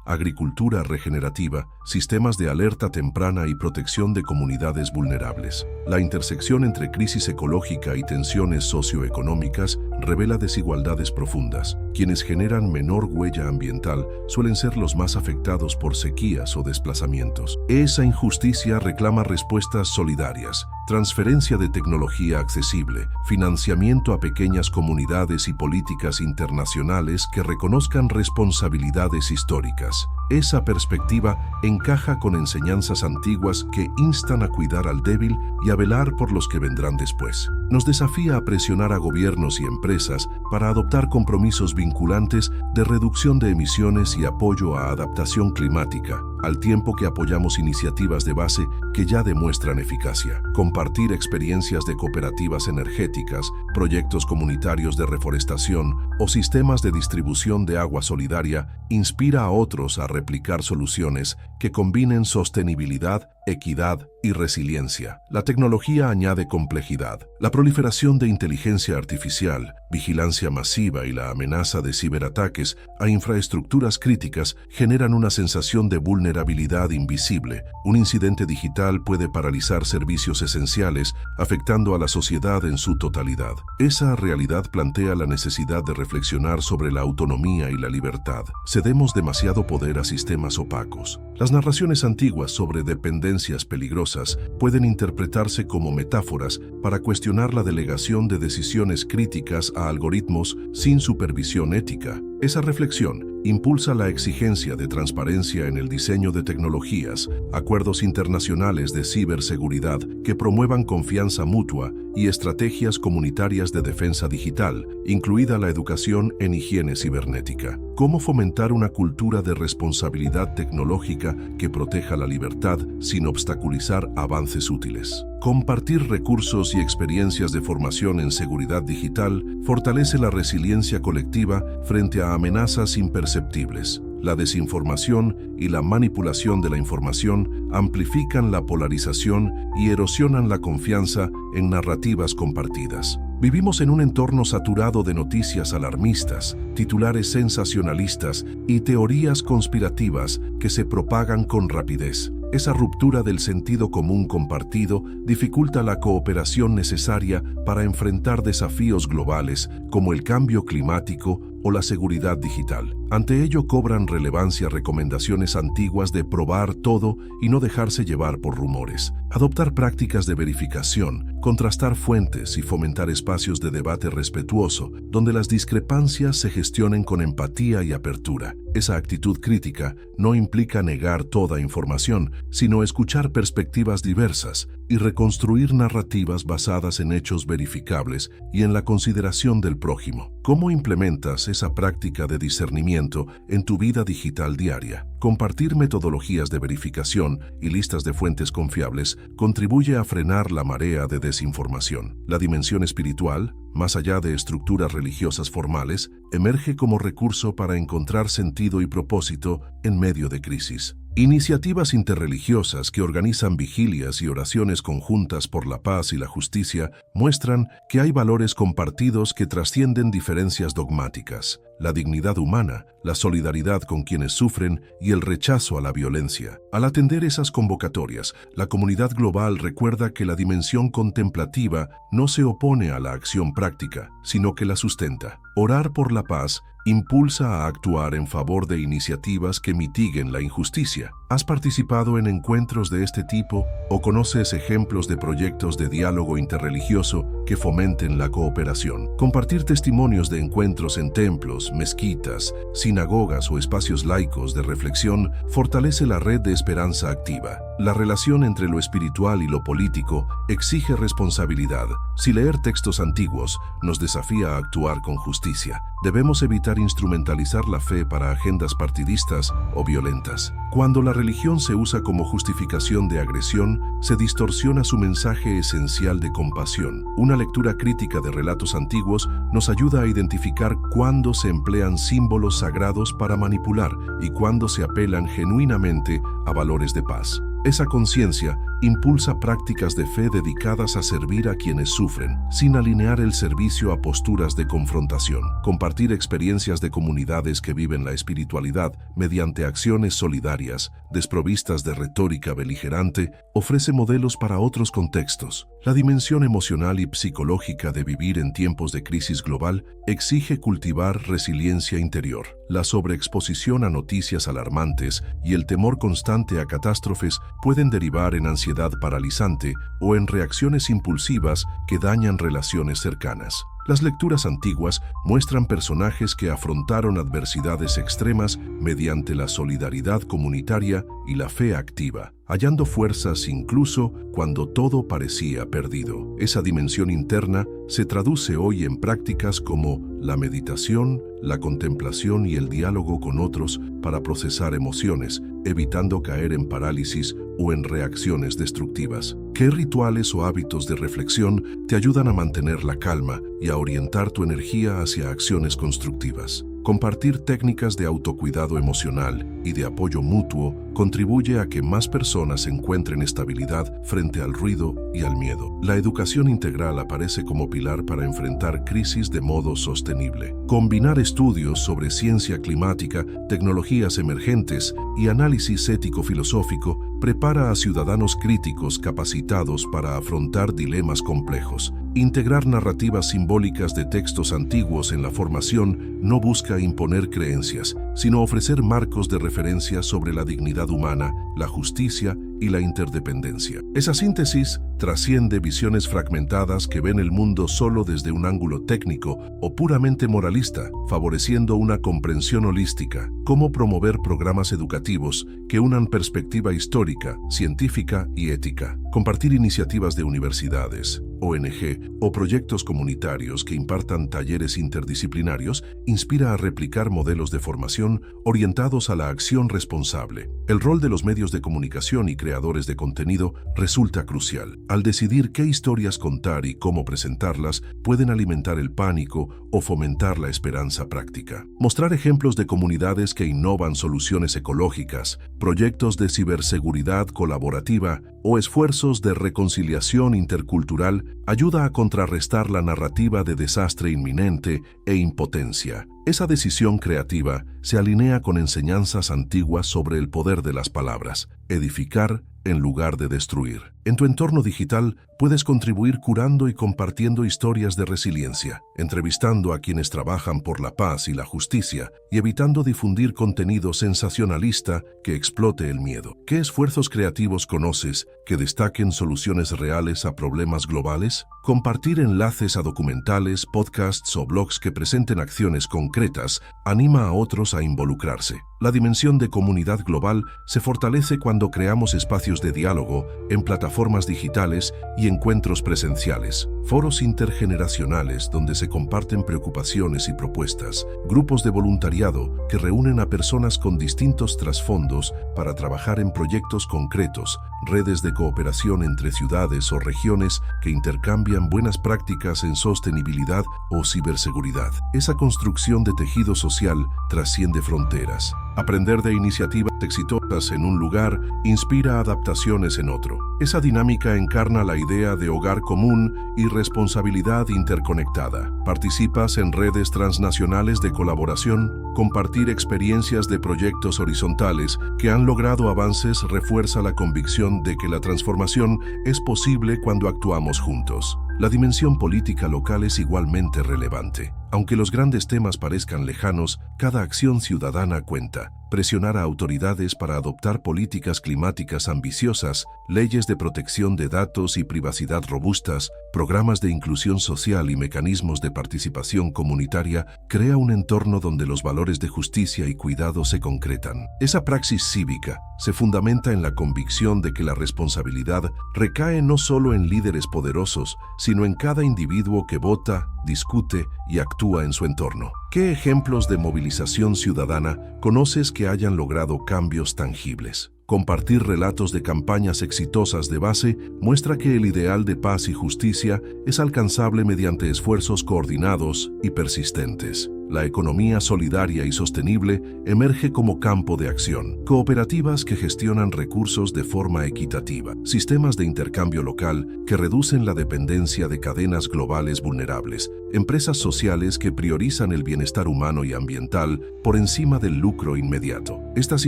agricultura regenerativa, sistemas de alerta temprana y protección de comunidades vulnerables? La intersección entre crisis ecológica y tensiones socioeconómicas revela desigualdades profundas. Quienes generan menor huella ambiental suelen ser los más afectados por sequías o desplazamientos. Esa injusticia reclama respuestas solidarias, transferencia de tecnología accesible, financiamiento a pequeñas comunidades y políticas internacionales que reconozcan responsabilidades históricas. Esa perspectiva encaja con enseñanzas antiguas que instan a cuidar al débil y a velar por los que vendrán después. Nos desafía a presionar a gobiernos y empresas para adoptar compromisos vinculantes de reducción de emisiones y apoyo a adaptación climática, al tiempo que apoyamos iniciativas de base que ya demuestran eficacia. Compartir experiencias de cooperativas energéticas, proyectos comunitarios de reforestación o sistemas de distribución de agua solidaria inspira a otros a replicar soluciones que combinen sostenibilidad, equidad y resiliencia. La tecnología añade complejidad. La proliferación de inteligencia artificial, vigilancia masiva y la amenaza de ciberataques a infraestructuras críticas generan una sensación de vulnerabilidad invisible. Un incidente digital puede paralizar servicios esenciales, afectando a la sociedad en su totalidad. Esa realidad plantea la necesidad de reflexionar sobre la autonomía y la libertad. Cedemos demasiado poder a sistemas opacos. Las narraciones antiguas sobre dependencias peligrosas pueden interpretarse como metáforas para cuestionar la delegación de decisiones críticas a algoritmos sin supervisión ética. Esa reflexión impulsa la exigencia de transparencia en el diseño de tecnologías, acuerdos internacionales de ciberseguridad que promuevan confianza mutua y estrategias comunitarias de defensa digital, incluida la educación en higiene cibernética. Cómo fomentar una cultura de responsabilidad tecnológica que proteja la libertad sin obstaculizar avances útiles. Compartir recursos y experiencias de formación en seguridad digital fortalece la resiliencia colectiva frente a amenazas imperceptibles. La desinformación y la manipulación de la información amplifican la polarización y erosionan la confianza en narrativas compartidas. Vivimos en un entorno saturado de noticias alarmistas, titulares sensacionalistas y teorías conspirativas que se propagan con rapidez. Esa ruptura del sentido común compartido dificulta la cooperación necesaria para enfrentar desafíos globales como el cambio climático o la seguridad digital. Ante ello cobran relevancia recomendaciones antiguas de probar todo y no dejarse llevar por rumores. Adoptar prácticas de verificación, contrastar fuentes y fomentar espacios de debate respetuoso, donde las discrepancias se gestionen con empatía y apertura. Esa actitud crítica no implica negar toda información, sino escuchar perspectivas diversas y reconstruir narrativas basadas en hechos verificables y en la consideración del prójimo. ¿Cómo implementas esa práctica de discernimiento en tu vida digital diaria? Compartir metodologías de verificación y listas de fuentes confiables contribuye a frenar la marea de desinformación. La dimensión espiritual, más allá de estructuras religiosas formales, emerge como recurso para encontrar sentido y propósito en medio de crisis. Iniciativas interreligiosas que organizan vigilias y oraciones conjuntas por la paz y la justicia muestran que hay valores compartidos que trascienden diferencias dogmáticas: la dignidad humana, la solidaridad con quienes sufren y el rechazo a la violencia. Al atender esas convocatorias, la comunidad global recuerda que la dimensión contemplativa no se opone a la acción práctica, sino que la sustenta. Orar por la paz impulsa a actuar en favor de iniciativas que mitiguen la injusticia. ¿Has participado en encuentros de este tipo o conoces ejemplos de proyectos de diálogo interreligioso que fomenten la cooperación? Compartir testimonios de encuentros en templos, mezquitas, sinagogas o espacios laicos de reflexión fortalece la red de esperanza activa. La relación entre lo espiritual y lo político exige responsabilidad. Si leer textos antiguos nos desafía a actuar con justicia, debemos evitar instrumentalizar la fe para agendas partidistas o violentas. Cuando la religión se usa como justificación de agresión, se distorsiona su mensaje esencial de compasión. Una lectura crítica de relatos antiguos nos ayuda a identificar cuándo se emplean símbolos sagrados para manipular y cuándo se apelan genuinamente a valores de paz. Esa conciencia impulsa prácticas de fe dedicadas a servir a quienes sufren, sin alinear el servicio a posturas de confrontación. Compartir experiencias de comunidades que viven la espiritualidad mediante acciones solidarias, desprovistas de retórica beligerante, ofrece modelos para otros contextos. La dimensión emocional y psicológica de vivir en tiempos de crisis global exige cultivar resiliencia interior. La sobreexposición a noticias alarmantes y el temor constante a catástrofes pueden derivar en ansiedad paralizante o en reacciones impulsivas que dañan relaciones cercanas. Las lecturas antiguas muestran personajes que afrontaron adversidades extremas mediante la solidaridad comunitaria y la fe activa, hallando fuerzas incluso cuando todo parecía perdido. Esa dimensión interna se traduce hoy en prácticas como la meditación, la contemplación y el diálogo con otros para procesar emociones, evitando caer en parálisis o en reacciones destructivas. ¿Qué rituales o hábitos de reflexión te ayudan a mantener la calma y a orientar tu energía hacia acciones constructivas? Compartir técnicas de autocuidado emocional y de apoyo mutuo contribuye a que más personas encuentren estabilidad frente al ruido y al miedo. La educación integral aparece como pilar para enfrentar crisis de modo sostenible. Combinar estudios sobre ciencia climática, tecnologías emergentes y análisis ético-filosófico prepara a ciudadanos críticos capacitados para afrontar dilemas complejos. Integrar narrativas simbólicas de textos antiguos en la formación no busca busca imponer creencias, sino ofrecer marcos de referencia sobre la dignidad humana, la justicia y la interdependencia. Esa síntesis trasciende visiones fragmentadas que ven el mundo solo desde un ángulo técnico o puramente moralista, favoreciendo una comprensión holística. Cómo promover programas educativos que unan perspectiva histórica, científica y ética. Compartir iniciativas de universidades, ONG o proyectos comunitarios que impartan talleres interdisciplinarios inspira a replicar modelos de formación orientados a la acción responsable. El rol de los medios de comunicación y creadores de contenido resulta crucial. Al decidir qué historias contar y cómo presentarlas, pueden alimentar el pánico o fomentar la esperanza práctica. Mostrar ejemplos de comunidades que innovan soluciones ecológicas, proyectos de ciberseguridad colaborativa o esfuerzos de reconciliación intercultural ayuda a contrarrestar la narrativa de desastre inminente e impotencia. Esa decisión creativa se alinea con enseñanzas antiguas sobre el poder de las palabras, edificar en lugar de destruir. En tu entorno digital puedes contribuir curando y compartiendo historias de resiliencia, entrevistando a quienes trabajan por la paz y la justicia y evitando difundir contenido sensacionalista que explote el miedo. ¿Qué esfuerzos creativos conoces que destaquen soluciones reales a problemas globales? Compartir enlaces a documentales, podcasts o blogs que presenten acciones concretas anima a otros a involucrarse. La dimensión de comunidad global se fortalece cuando creamos espacios de diálogo en plataformas digitales y encuentros presenciales, foros intergeneracionales donde se comparten preocupaciones y propuestas, grupos de voluntariado que reúnen a personas con distintos trasfondos para trabajar en proyectos concretos, redes de cooperación entre ciudades o regiones que intercambian buenas prácticas en sostenibilidad o ciberseguridad. Esa construcción de tejido social trasciende fronteras. Aprender de iniciativas exitosas en un lugar inspira adaptaciones en otro. Esa dinámica encarna la idea de hogar común y responsabilidad interconectada. Participas en redes transnacionales de colaboración. Compartir experiencias de proyectos horizontales que han logrado avances refuerza la convicción de que la transformación es posible cuando actuamos juntos. La dimensión política local es igualmente relevante. Aunque los grandes temas parezcan lejanos, cada acción ciudadana cuenta. Presionar a autoridades para adoptar políticas climáticas ambiciosas, leyes de protección de datos y privacidad robustas, programas de inclusión social y mecanismos de participación comunitaria crea un entorno donde los valores de justicia y cuidado se concretan. Esa praxis cívica se fundamenta en la convicción de que la responsabilidad recae no solo en líderes poderosos, sino en cada individuo que vota, discute y actúa en su entorno. ¿Qué ejemplos de movilización ciudadana conoces que hayan logrado cambios tangibles? Compartir relatos de campañas exitosas de base muestra que el ideal de paz y justicia es alcanzable mediante esfuerzos coordinados y persistentes. La economía solidaria y sostenible emerge como campo de acción. Cooperativas que gestionan recursos de forma equitativa. Sistemas de intercambio local que reducen la dependencia de cadenas globales vulnerables. Empresas sociales que priorizan el bienestar humano y ambiental por encima del lucro inmediato. Estas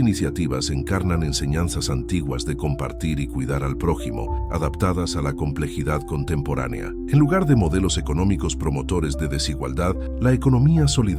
iniciativas encarnan enseñanzas antiguas de compartir y cuidar al prójimo, adaptadas a la complejidad contemporánea. En lugar de modelos económicos promotores de desigualdad, la economía solidaria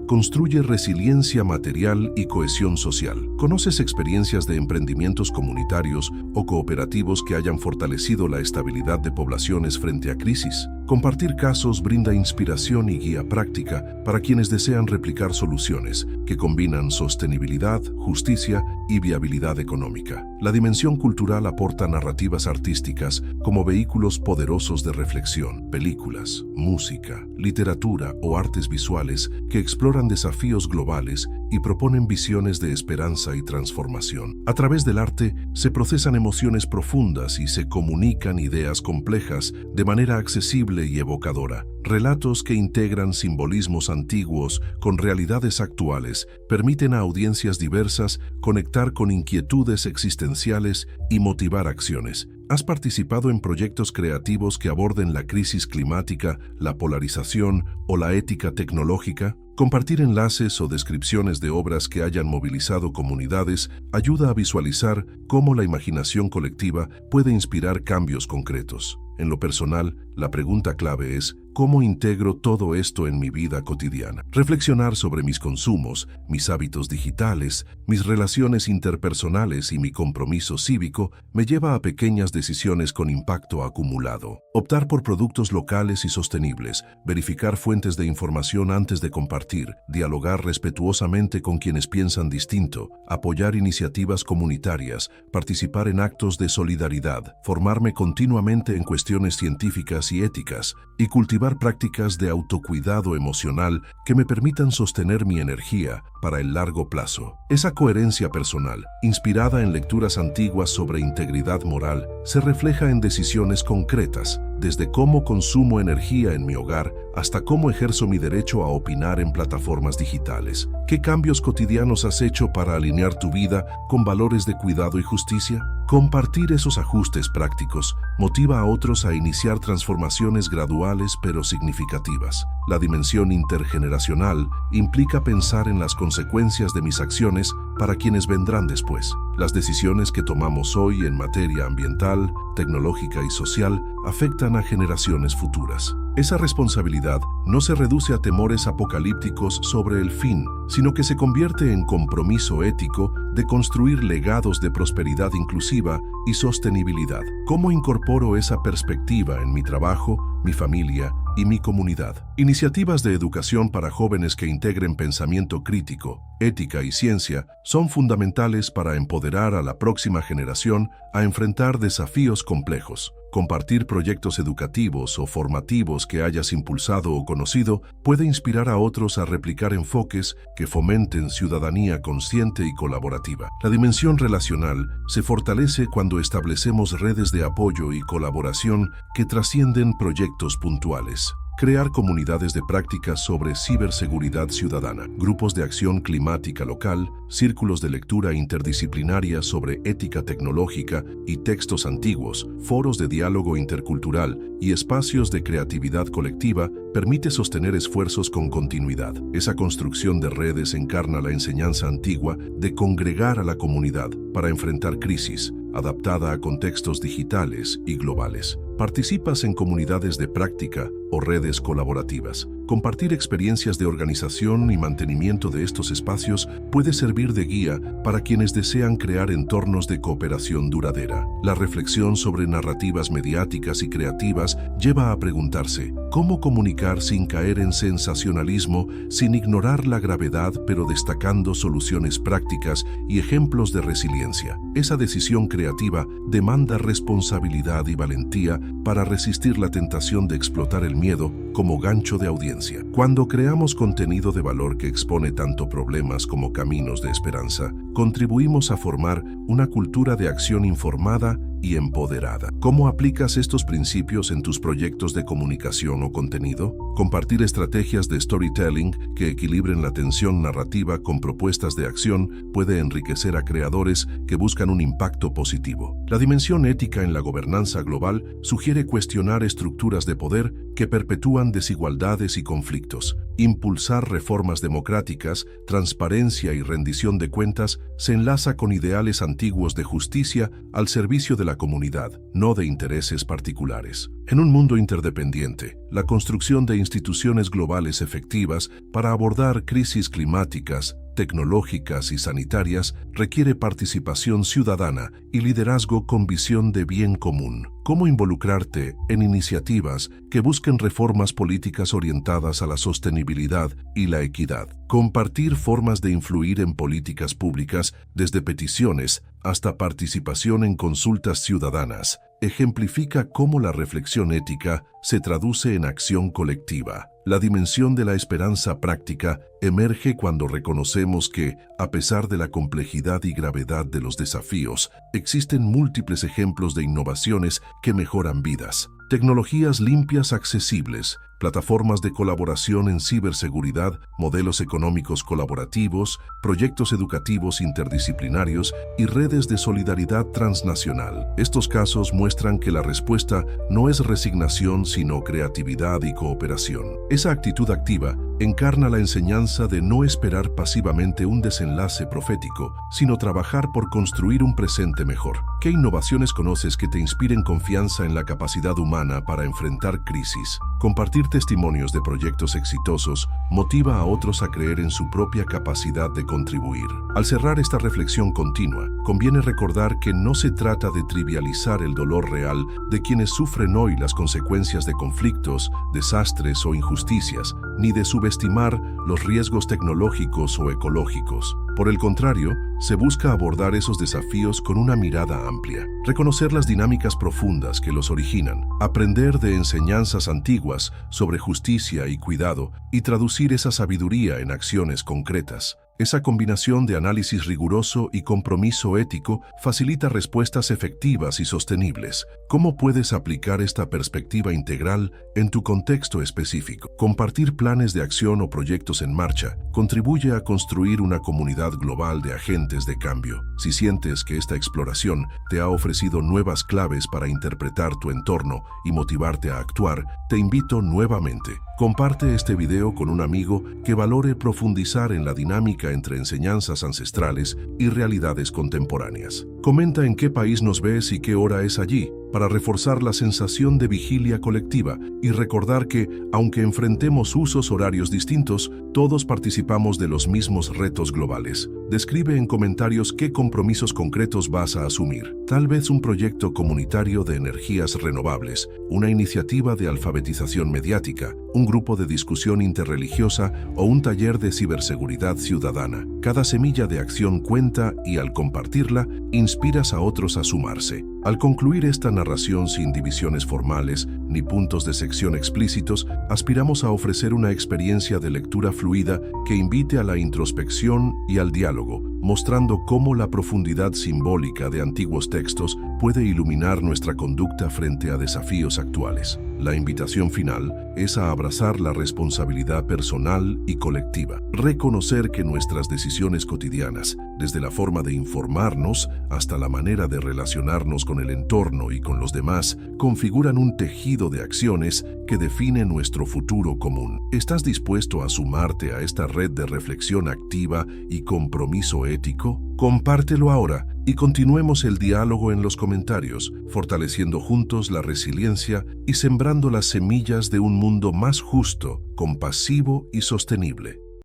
construye resiliencia material y cohesión social. ¿Conoces experiencias de emprendimientos comunitarios o cooperativos que hayan fortalecido la estabilidad de poblaciones frente a crisis? Compartir casos brinda inspiración y guía práctica para quienes desean replicar soluciones que combinan sostenibilidad, justicia y viabilidad económica. La dimensión cultural aporta narrativas artísticas como vehículos poderosos de reflexión, películas, música, literatura o artes visuales que exploran desafíos globales y proponen visiones de esperanza y transformación. A través del arte se procesan emociones profundas y se comunican ideas complejas de manera accesible y evocadora. Relatos que integran simbolismos antiguos con realidades actuales permiten a audiencias diversas conectar con inquietudes existenciales y motivar acciones. ¿Has participado en proyectos creativos que aborden la crisis climática, la polarización o la ética tecnológica? Compartir enlaces o descripciones de obras que hayan movilizado comunidades ayuda a visualizar cómo la imaginación colectiva puede inspirar cambios concretos. En lo personal, la pregunta clave es ¿cómo integro todo esto en mi vida cotidiana? Reflexionar sobre mis consumos, mis hábitos digitales, mis relaciones interpersonales y mi compromiso cívico me lleva a pequeñas decisiones con impacto acumulado. Optar por productos locales y sostenibles, verificar fuentes de información antes de compartir, dialogar respetuosamente con quienes piensan distinto, apoyar iniciativas comunitarias, participar en actos de solidaridad, formarme continuamente en cuestiones científicas y éticas, y cultivar prácticas de autocuidado emocional que me permitan sostener mi energía para el largo plazo. Esa coherencia personal, inspirada en lecturas antiguas sobre integridad moral, se refleja en decisiones concretas, desde cómo consumo energía en mi hogar hasta cómo ejerzo mi derecho a opinar en plataformas digitales. ¿Qué cambios cotidianos has hecho para alinear tu vida con valores de cuidado y justicia? Compartir esos ajustes prácticos motiva a otros a iniciar transformaciones graduales pero significativas. La dimensión intergeneracional implica pensar en las consecuencias de mis acciones para quienes vendrán después. Las decisiones que tomamos hoy en materia ambiental, tecnológica y social afectan a generaciones futuras. Esa responsabilidad no se reduce a temores apocalípticos sobre el fin, sino que se convierte en compromiso ético de construir legados de prosperidad inclusiva y sostenibilidad. ¿Cómo incorporo esa perspectiva en mi trabajo, mi familia y mi comunidad? Iniciativas de educación para jóvenes que integren pensamiento crítico, ética y ciencia son fundamentales para empoderar a la próxima generación a enfrentar desafíos complejos. Compartir proyectos educativos o formativos que hayas impulsado o conocido puede inspirar a otros a replicar enfoques que fomenten ciudadanía consciente y colaborativa. La dimensión relacional se fortalece cuando establecemos redes de apoyo y colaboración que trascienden proyectos puntuales. Crear comunidades de prácticas sobre ciberseguridad ciudadana, grupos de acción climática local, círculos de lectura interdisciplinaria sobre ética tecnológica y textos antiguos, foros de diálogo intercultural y espacios de creatividad colectiva permite sostener esfuerzos con continuidad. Esa construcción de redes encarna la enseñanza antigua de congregar a la comunidad para enfrentar crisis, adaptada a contextos digitales y globales. ¿Participas en comunidades de práctica o redes colaborativas? Compartir experiencias de organización y mantenimiento de estos espacios puede servir de guía para quienes desean crear entornos de cooperación duradera. La reflexión sobre narrativas mediáticas y creativas lleva a preguntarse, ¿cómo comunicar sin caer en sensacionalismo, sin ignorar la gravedad pero destacando soluciones prácticas y ejemplos de resiliencia? Esa decisión creativa demanda responsabilidad y valentía para resistir la tentación de explotar el miedo como gancho de audiencia. Cuando creamos contenido de valor que expone tanto problemas como caminos de esperanza, contribuimos a formar una cultura de acción informada y empoderada. ¿Cómo aplicas estos principios en tus proyectos de comunicación o contenido? Compartir estrategias de storytelling que equilibren la tensión narrativa con propuestas de acción puede enriquecer a creadores que buscan un impacto positivo. La dimensión ética en la gobernanza global sugiere cuestionar estructuras de poder que perpetúan desigualdades y conflictos. Impulsar reformas democráticas, transparencia y rendición de cuentas se enlaza con ideales antiguos de justicia al servicio de la comunidad, no de intereses particulares. En un mundo interdependiente, la construcción de instituciones globales efectivas para abordar crisis climáticas, tecnológicas y sanitarias requiere participación ciudadana y liderazgo con visión de bien común. ¿Cómo involucrarte en iniciativas que busquen reformas políticas orientadas a la sostenibilidad y la equidad? Compartir formas de influir en políticas públicas, desde peticiones hasta participación en consultas ciudadanas, ejemplifica cómo la reflexión ética se traduce en acción colectiva. La dimensión de la esperanza práctica emerge cuando reconocemos que, a pesar de la complejidad y gravedad de los desafíos, existen múltiples ejemplos de innovaciones que mejoran vidas. Tecnologías limpias accesibles, plataformas de colaboración en ciberseguridad, modelos económicos colaborativos, proyectos educativos interdisciplinarios y redes de solidaridad transnacional. Estos casos muestran que la respuesta no es resignación sino creatividad y cooperación. Esa actitud activa encarna la enseñanza de no esperar pasivamente un desenlace profético, sino trabajar por construir un presente mejor. ¿Qué innovaciones conoces que te inspiren confianza en la capacidad humana para enfrentar crisis? Compartir testimonios de proyectos exitosos motiva a otros a creer en su propia capacidad de contribuir. Al cerrar esta reflexión continua, conviene recordar que no se trata de trivializar el dolor real de quienes sufren hoy las consecuencias de conflictos, desastres o injusticias, ni de subestimar los riesgos tecnológicos o ecológicos. Por el contrario, se busca abordar esos desafíos con una mirada amplia, reconocer las dinámicas profundas que los originan, aprender de enseñanzas antiguas sobre justicia y cuidado y traducir esa sabiduría en acciones concretas. Esa combinación de análisis riguroso y compromiso ético facilita respuestas efectivas y sostenibles. ¿Cómo puedes aplicar esta perspectiva integral en tu contexto específico? Compartir planes de acción o proyectos en marcha contribuye a construir una comunidad global de agentes de cambio. Si sientes que esta exploración te ha ofrecido nuevas claves para interpretar tu entorno y motivarte a actuar, te invito nuevamente. Comparte este video con un amigo que valore profundizar en la dinámica entre enseñanzas ancestrales y realidades contemporáneas. Comenta en qué país nos ves y qué hora es allí, para reforzar la sensación de vigilia colectiva y recordar que, aunque enfrentemos usos horarios distintos, todos participamos de los mismos retos globales. Describe en comentarios qué compromisos concretos vas a asumir. Tal vez un proyecto comunitario de energías renovables, una iniciativa de alfabetización mediática, un grupo de discusión interreligiosa o un taller de ciberseguridad ciudadana. Cada semilla de acción cuenta y al compartirla, inspiras a otros a sumarse. Al concluir esta narración sin divisiones formales ni puntos de sección explícitos, aspiramos a ofrecer una experiencia de lectura fluida que invite a la introspección y al diálogo, mostrando cómo la profundidad simbólica de antiguos textos puede iluminar nuestra conducta frente a desafíos actuales. La invitación final es a abrazar la responsabilidad personal y colectiva, reconocer que nuestras decisiones cotidianas, desde la forma de informarnos hasta la manera de relacionarnos con el entorno y con los demás, configuran un tejido de acciones que define nuestro futuro común. ¿Estás dispuesto a sumarte a esta red de reflexión activa y compromiso ético? Compártelo ahora y continuemos el diálogo en los comentarios, fortaleciendo juntos la resiliencia y sembrando las semillas de un mundo más justo, compasivo y sostenible.